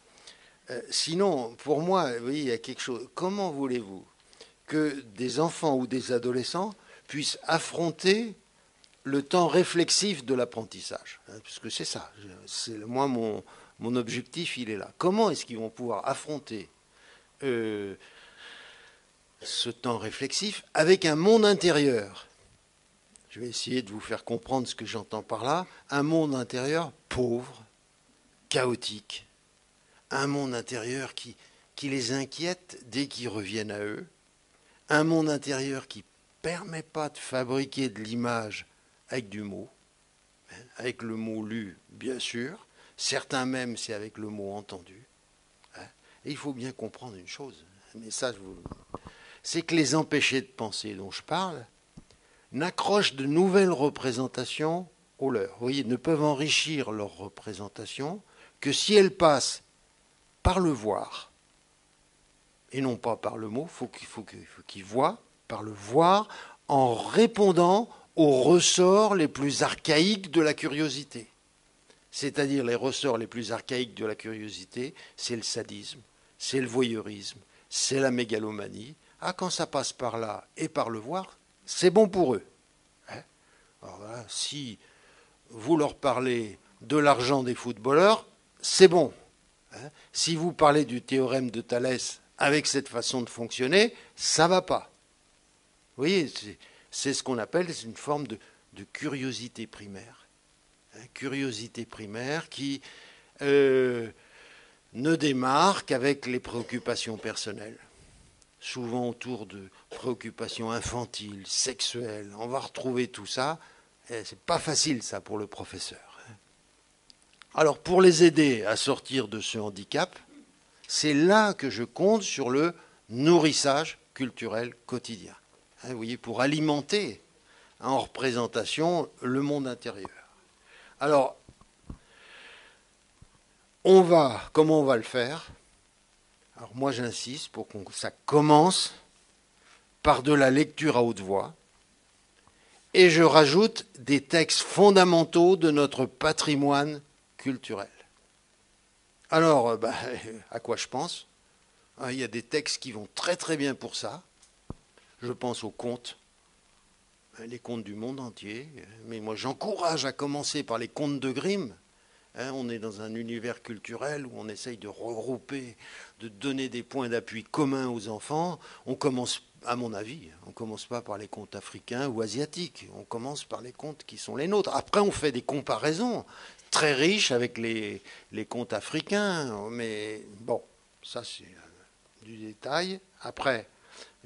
sinon, pour moi, vous voyez, il y a quelque chose. Comment voulez-vous que des enfants ou des adolescents puissent affronter le temps réflexif de l'apprentissage, puisque c'est ça. Moi, mon objectif, il est là. Comment est-ce qu'ils vont pouvoir affronter ce temps réflexif avec un monde intérieur? Je vais essayer de vous faire comprendre ce que j'entends par là. Un monde intérieur pauvre, chaotique, un monde intérieur qui les inquiète dès qu'ils reviennent à eux, un monde intérieur qui ne permet pas de fabriquer de l'image avec du mot, avec le mot lu, bien sûr, certains même c'est avec le mot entendu. Et il faut bien comprendre une chose, mais ça, c'est que les empêchés de penser dont je parle n'accrochent de nouvelles représentations aux leurs. Vous voyez, ne peuvent enrichir leurs représentations que si elles passent par le voir, et non pas par le mot. Il faut qu'ils voient par le voir en répondant aux ressorts les plus archaïques de la curiosité. C'est-à-dire les ressorts les plus archaïques de la curiosité, c'est le sadisme, c'est le voyeurisme, c'est la mégalomanie. Ah, quand ça passe par là et par le voir, c'est bon pour eux. Alors voilà, si vous leur parlez de l'argent des footballeurs, c'est bon. Si vous parlez du théorème de Thalès avec cette façon de fonctionner, ça ne va pas. Vous voyez, c'est ce qu'on appelle une forme de curiosité primaire. Curiosité primaire qui ne démarre qu'avec les préoccupations personnelles. Souvent autour de préoccupations infantiles, sexuelles. On va retrouver tout ça. C'est pas facile ça pour le professeur. Alors pour les aider à sortir de ce handicap, c'est là que je compte sur le nourrissage culturel quotidien. Vous voyez, pour alimenter en représentation le monde intérieur. Alors, comment on va le faire? Alors moi j'insiste pour que ça commence par de la lecture à haute voix, et je rajoute des textes fondamentaux de notre patrimoine culturel. Alors, à quoi je pense? Il y a des textes qui vont très très bien pour ça. Je pense aux contes, les contes du monde entier. Mais moi, j'encourage à commencer par les contes de Grimm. On est dans un univers culturel où on essaye de regrouper, de donner des points d'appui communs aux enfants. On commence, à mon avis, on ne commence pas par les contes africains ou asiatiques. On commence par les contes qui sont les nôtres. Après, on fait des comparaisons très riches avec les contes africains. Mais bon, ça c'est du détail. Après,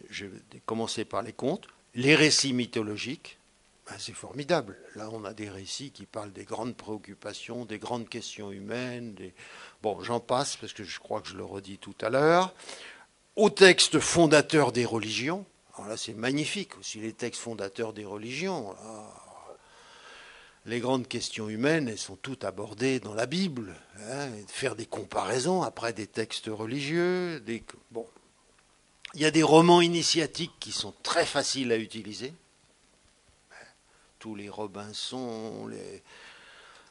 je vais commencer par les contes. Les récits mythologiques, c'est formidable. Là, on a des récits qui parlent des grandes préoccupations, des grandes questions humaines. Bon, j'en passe parce que je crois que je le redis tout à l'heure. Aux textes fondateurs des religions. Alors là, c'est magnifique aussi, les textes fondateurs des religions. Les grandes questions humaines, elles sont toutes abordées dans la Bible. Faire des comparaisons après des textes religieux. Bon. Il y a des romans initiatiques qui sont très faciles à utiliser. Tous les Robinson,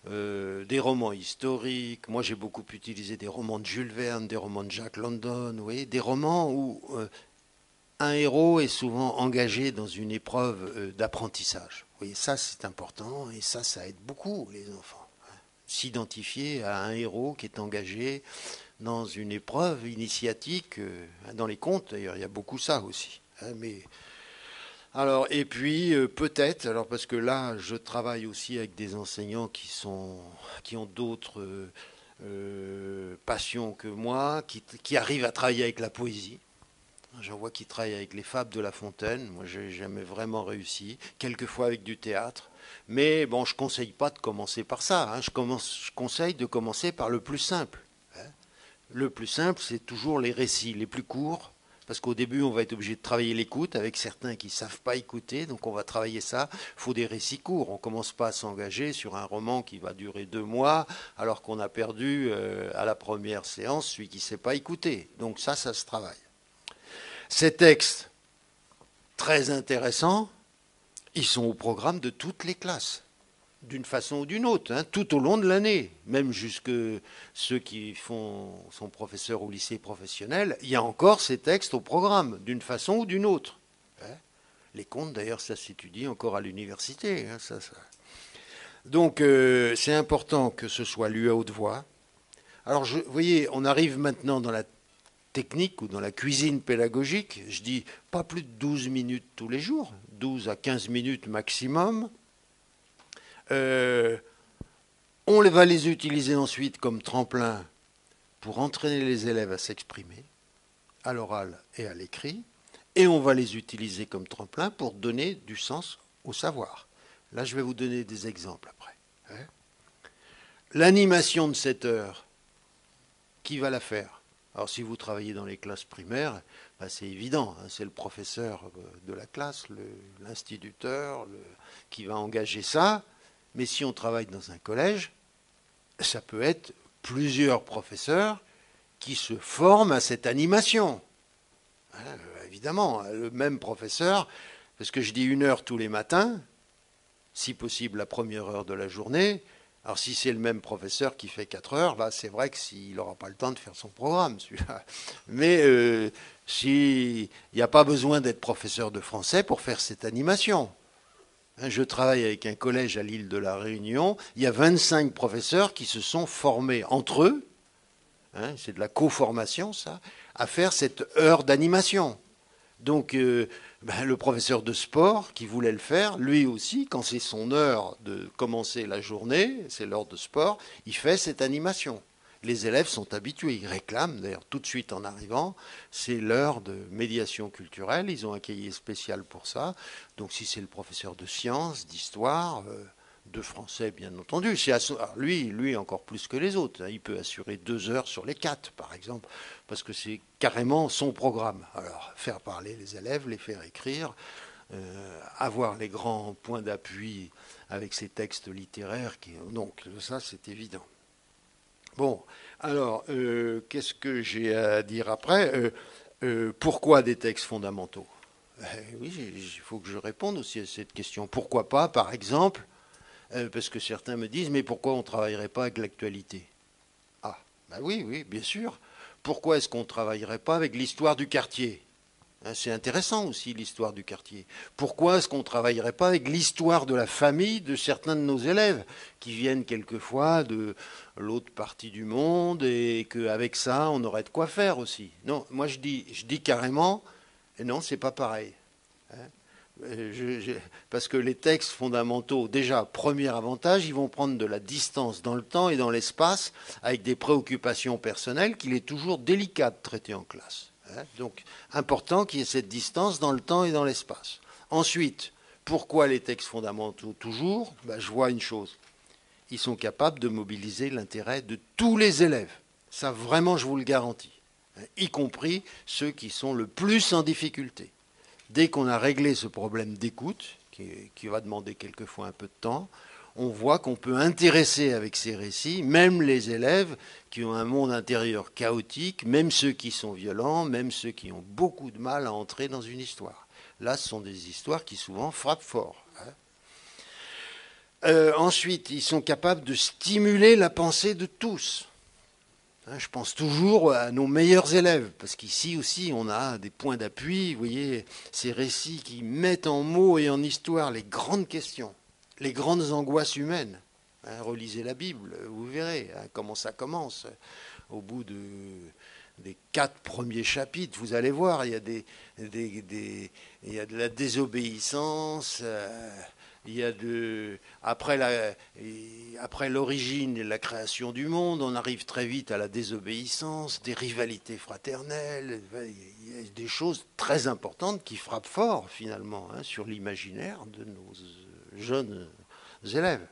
des romans historiques. Moi, j'ai beaucoup utilisé des romans de Jules Verne, des romans de Jack London. Vous voyez, des romans où un héros est souvent engagé dans une épreuve d'apprentissage. Vous voyez, ça, c'est important et ça aide beaucoup les enfants. S'identifier à un héros qui est engagé dans une épreuve initiatique, dans les contes d'ailleurs, il y a beaucoup ça aussi. Alors, et puis peut-être, alors parce que là, je travaille aussi avec des enseignants qui ont d'autres passions que moi, qui arrivent à travailler avec la poésie. J'en vois qui travaillent avec les fables de La Fontaine. Moi, j'ai jamais vraiment réussi. Quelquefois avec du théâtre. Mais bon, je ne conseille pas de commencer par ça. Je conseille de commencer par le plus simple. Le plus simple, c'est toujours les récits les plus courts, parce qu'au début, on va être obligé de travailler l'écoute avec certains qui ne savent pas écouter, donc on va travailler ça. Il faut des récits courts. On ne commence pas à s'engager sur un roman qui va durer 2 mois, alors qu'on a perdu à la première séance celui qui ne sait pas écouter. Donc ça se travaille. Ces textes, très intéressants, ils sont au programme de toutes les classes, d'une façon ou d'une autre, hein, tout au long de l'année, même jusque ceux qui sont professeurs au lycée professionnel, il y a encore ces textes au programme, d'une façon ou d'une autre. Hein. Les contes, d'ailleurs, ça s'étudie encore à l'université. Hein, ça. Donc, c'est important que ce soit lu à haute voix. Alors, vous voyez, on arrive maintenant dans la technique ou dans la cuisine pédagogique. Je dis pas plus de 12 minutes tous les jours, 12 à 15 minutes maximum. On va les utiliser ensuite comme tremplin pour entraîner les élèves à s'exprimer, à l'oral et à l'écrit. Et on va les utiliser comme tremplin pour donner du sens au savoir. Là, je vais vous donner des exemples après. Hein. L'animation de 7 heures, qui va la faire? Alors, si vous travaillez dans les classes primaires, ben, c'est évident, hein, c'est le professeur de la classe, l'instituteur qui va engager ça. Mais si on travaille dans un collège, ça peut être plusieurs professeurs qui se forment à cette animation. Hein, évidemment, le même professeur, parce que je dis 1 heure tous les matins, si possible la première heure de la journée. Alors si c'est le même professeur qui fait 4 heures, bah, c'est vrai que s'il n'aura pas le temps de faire son programme, celui-là. Mais il n'y a pas besoin d'être professeur de français pour faire cette animation. Je travaille avec un collège à l'île de la Réunion. Il y a 25 professeurs qui se sont formés entre eux, hein, c'est de la co-formation ça, à faire cette heure d'animation. Donc le professeur de sport qui voulait le faire, lui aussi, quand c'est son heure de commencer la journée, c'est l'heure de sport, il fait cette animation. Les élèves sont habitués, ils réclament d'ailleurs tout de suite en arrivant, c'est l'heure de médiation culturelle, ils ont un cahier spécial pour ça. Donc si c'est le professeur de sciences, d'histoire, de français bien entendu, lui encore plus que les autres, hein, il peut assurer 2 heures sur les 4 par exemple, parce que c'est carrément son programme. Alors faire parler les élèves, les faire écrire, avoir les grands points d'appui avec ces textes littéraires, donc ça c'est évident. Bon, alors, qu'est-ce que j'ai à dire après? Pourquoi des textes fondamentaux? Oui, il faut que je réponde aussi à cette question. Pourquoi pas, par exemple, parce que certains me disent, mais pourquoi on ne travaillerait pas avec l'actualité? Ah, ben oui, bien sûr. Pourquoi est-ce qu'on ne travaillerait pas avec l'histoire du quartier? C'est intéressant aussi l'histoire du quartier. Pourquoi est-ce qu'on ne travaillerait pas avec l'histoire de la famille de certains de nos élèves qui viennent quelquefois de l'autre partie du monde et qu'avec ça on aurait de quoi faire aussi? Non, moi je dis carrément, non, c'est pas pareil. Parce que les textes fondamentaux, déjà, premier avantage, ils vont prendre de la distance dans le temps et dans l'espace avec des préoccupations personnelles qu'il est toujours délicat de traiter en classe. Donc, important qu'il y ait cette distance dans le temps et dans l'espace. Ensuite, pourquoi les textes fondamentaux toujours? Je vois une chose. Ils sont capables de mobiliser l'intérêt de tous les élèves. Ça, vraiment, je vous le garantis. Y compris ceux qui sont le plus en difficulté. Dès qu'on a réglé ce problème d'écoute, qui va demander quelquefois un peu de temps, on voit qu'on peut intéresser avec ces récits même les élèves qui ont un monde intérieur chaotique, même ceux qui sont violents, même ceux qui ont beaucoup de mal à entrer dans une histoire. Là, ce sont des histoires qui souvent frappent fort. Ensuite, ils sont capables de stimuler la pensée de tous. Je pense toujours à nos meilleurs élèves, parce qu'ici aussi, on a des points d'appui. Vous voyez, ces récits qui mettent en mots et en histoire les grandes questions, les grandes angoisses humaines. Relisez la Bible, vous verrez comment ça commence. Au bout des 4 premiers chapitres, vous allez voir, il y a, il y a de la désobéissance. Il y a après l'origine et la création du monde, on arrive très vite à la désobéissance, des rivalités fraternelles, il y a des choses très importantes qui frappent fort finalement sur l'imaginaire de nos jeunes élèves.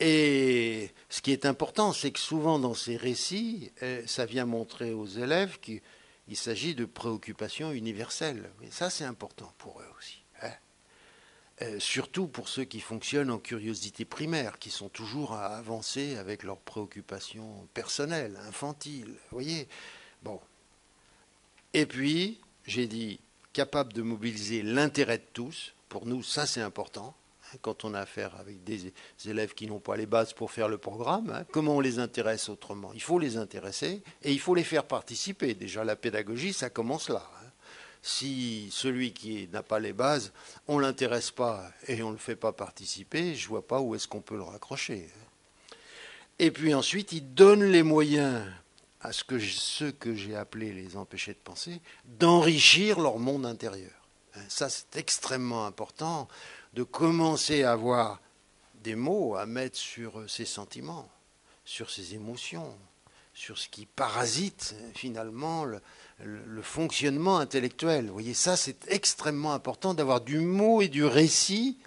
Et ce qui est important, c'est que souvent dans ces récits, ça vient montrer aux élèves qu'il s'agit de préoccupations universelles. Et ça, c'est important pour eux aussi. Surtout pour ceux qui fonctionnent en curiosité primaire, qui sont toujours à avancer avec leurs préoccupations personnelles, infantiles. Vous voyez? Bon. Et puis, j'ai dit, capable de mobiliser l'intérêt de tous. Pour nous, ça c'est important. Quand on a affaire avec des élèves qui n'ont pas les bases pour faire le programme, comment on les intéresse autrement? Il faut les intéresser et il faut les faire participer. Déjà, la pédagogie, ça commence là. Si celui qui n'a pas les bases, on ne l'intéresse pas et on ne le fait pas participer, je ne vois pas où est-ce qu'on peut le raccrocher. Et puis ensuite, il donne les moyens à ceux que j'ai appelés les empêchés de penser, d'enrichir leur monde intérieur. Ça, c'est extrêmement important, de commencer à avoir des mots à mettre sur ses sentiments, sur ses émotions, sur ce qui parasite finalement le fonctionnement intellectuel. Vous voyez, ça c'est extrêmement important d'avoir du mot et du récit,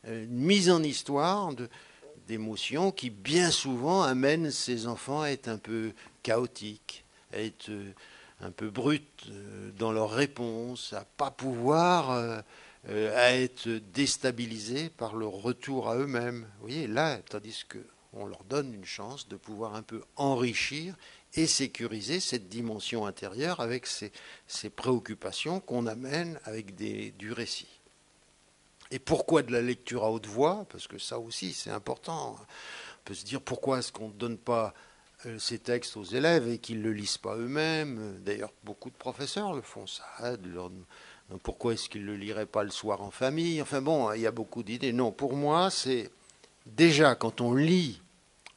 une mise en histoire d'émotions qui bien souvent amènent ces enfants à être un peu chaotiques, à être un peu bruts dans leurs réponses, à ne pas pouvoir... à être déstabilisés par le retour à eux-mêmes. Vous voyez, là, tandis qu'on leur donne une chance de pouvoir un peu enrichir et sécuriser cette dimension intérieure avec ces préoccupations qu'on amène avec du récit. Et pourquoi de la lecture à haute voix? Parce que ça aussi, c'est important. On peut se dire, pourquoi est-ce qu'on ne donne pas ces textes aux élèves et qu'ils ne le lisent pas eux-mêmes? D'ailleurs, beaucoup de professeurs le font, ça. Pourquoi est-ce qu'ils ne le liraient pas le soir en famille? Enfin bon, il y a beaucoup d'idées. Non, pour moi, c'est déjà quand on lit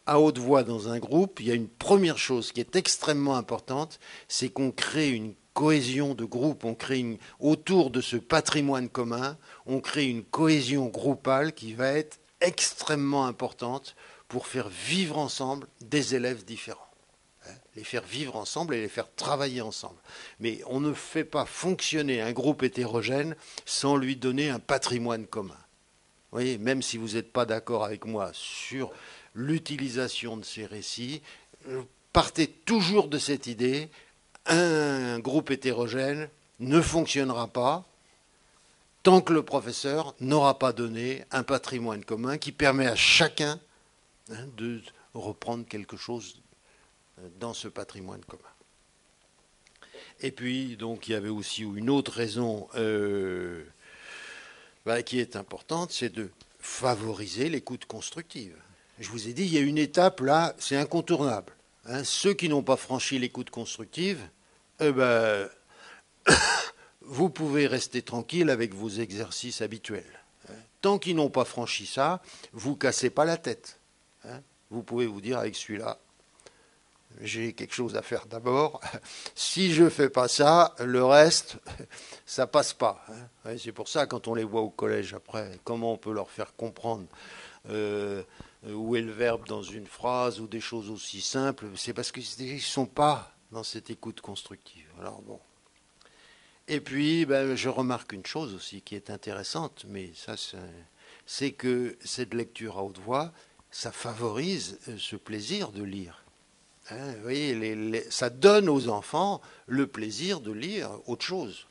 à haute voix dans un groupe, il y a une première chose qui est extrêmement importante, c'est qu'on crée une cohésion de groupe, on crée autour de ce patrimoine commun, on crée une cohésion groupale qui va être extrêmement importante pour faire vivre ensemble des élèves différents. Les faire vivre ensemble et les faire travailler ensemble. Mais on ne fait pas fonctionner un groupe hétérogène sans lui donner un patrimoine commun. Vous voyez, même si vous n'êtes pas d'accord avec moi sur l'utilisation de ces récits, partez toujours de cette idée, un groupe hétérogène ne fonctionnera pas tant que le professeur n'aura pas donné un patrimoine commun qui permet à chacun de reprendre quelque chose dans ce patrimoine commun. Et puis, donc, il y avait aussi une autre raison qui est importante, c'est de favoriser l'écoute constructive. Je vous ai dit, il y a une étape là, c'est incontournable. Ceux qui n'ont pas franchi l'écoute constructive, vous pouvez rester tranquille avec vos exercices habituels. Tant qu'ils n'ont pas franchi ça, vous ne cassez pas la tête. Vous pouvez vous dire, avec celui-là, j'ai quelque chose à faire d'abord. Si je ne fais pas ça, le reste, ça ne passe pas. C'est pour ça, quand on les voit au collège après, comment on peut leur faire comprendre où est le verbe dans une phrase ou des choses aussi simples, c'est parce qu'ils ne sont pas dans cette écoute constructive. Alors bon. Et puis, je remarque une chose aussi qui est intéressante, mais ça, c'est que cette lecture à haute voix, ça favorise ce plaisir de lire. Vous voyez, ça donne aux enfants le plaisir de lire autre chose.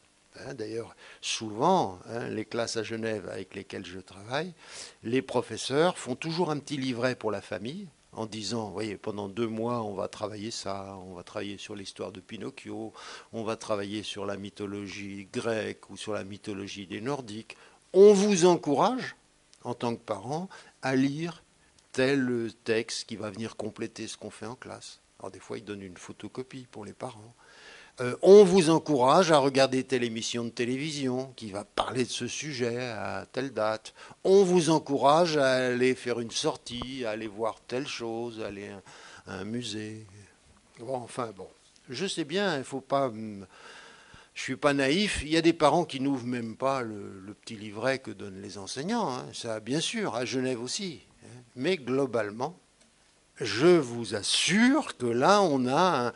D'ailleurs, souvent, les classes à Genève avec lesquelles je travaille, les professeurs font toujours un petit livret pour la famille en disant, vous voyez, pendant 2 mois, on va travailler ça, on va travailler sur l'histoire de Pinocchio, on va travailler sur la mythologie grecque ou sur la mythologie des Nordiques. On vous encourage, en tant que parent, à lire tel texte qui va venir compléter ce qu'on fait en classe. Alors des fois, ils donnent une photocopie pour les parents. On vous encourage à regarder telle émission de télévision qui va parler de ce sujet à telle date. On vous encourage à aller faire une sortie, à aller voir telle chose, à aller à un musée. Bon, enfin, bon. Je sais bien, il faut pas... Je ne suis pas naïf. Il y a des parents qui n'ouvrent même pas le petit livret que donnent les enseignants. Ça, bien sûr, à Genève aussi. Mais globalement, je vous assure que là, on a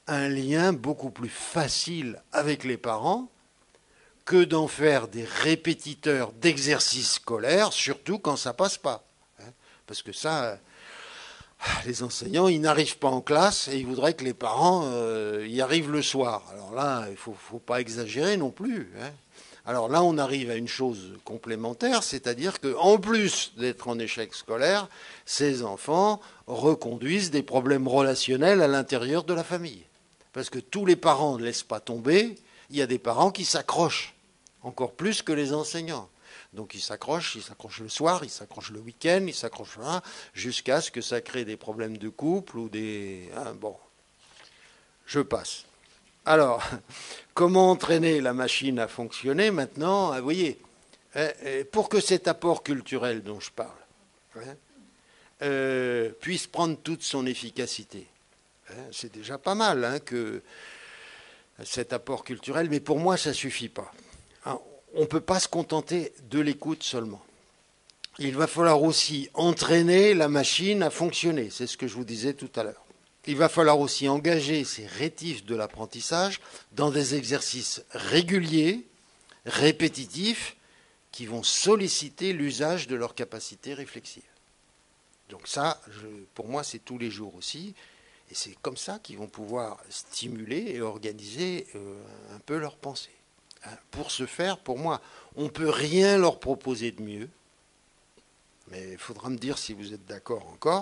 un lien beaucoup plus facile avec les parents que d'en faire des répétiteurs d'exercices scolaires, surtout quand ça passe pas. Parce que ça, les enseignants, ils n'arrivent pas en classe et ils voudraient que les parents y arrivent le soir. Alors là, il ne faut pas exagérer non plus. Alors là, on arrive à une chose complémentaire, c'est-à-dire qu'en plus d'être en échec scolaire, ces enfants reconduisent des problèmes relationnels à l'intérieur de la famille. Parce que tous les parents ne laissent pas tomber, il y a des parents qui s'accrochent, encore plus que les enseignants. Donc ils s'accrochent le soir, ils s'accrochent le week-end, ils s'accrochent là, jusqu'à ce que ça crée des problèmes de couple ou des... Hein, bon, je passe. Alors, comment entraîner la machine à fonctionner maintenant? Vous voyez, pour que cet apport culturel dont je parle puisse prendre toute son efficacité, c'est déjà pas mal hein, que cet apport culturel, mais pour moi, ça ne suffit pas. Hein, on ne peut pas se contenter de l'écoute seulement. Il va falloir aussi entraîner la machine à fonctionner, c'est ce que je vous disais tout à l'heure. Il va falloir aussi engager ces rétifs de l'apprentissage dans des exercices réguliers, répétitifs, qui vont solliciter l'usage de leurs capacités réflexives. Donc ça, pour moi, c'est tous les jours aussi. Et c'est comme ça qu'ils vont pouvoir stimuler et organiser un peu leur pensée. Pour ce faire, pour moi, on ne peut rien leur proposer de mieux. Mais il faudra me dire si vous êtes d'accord encore.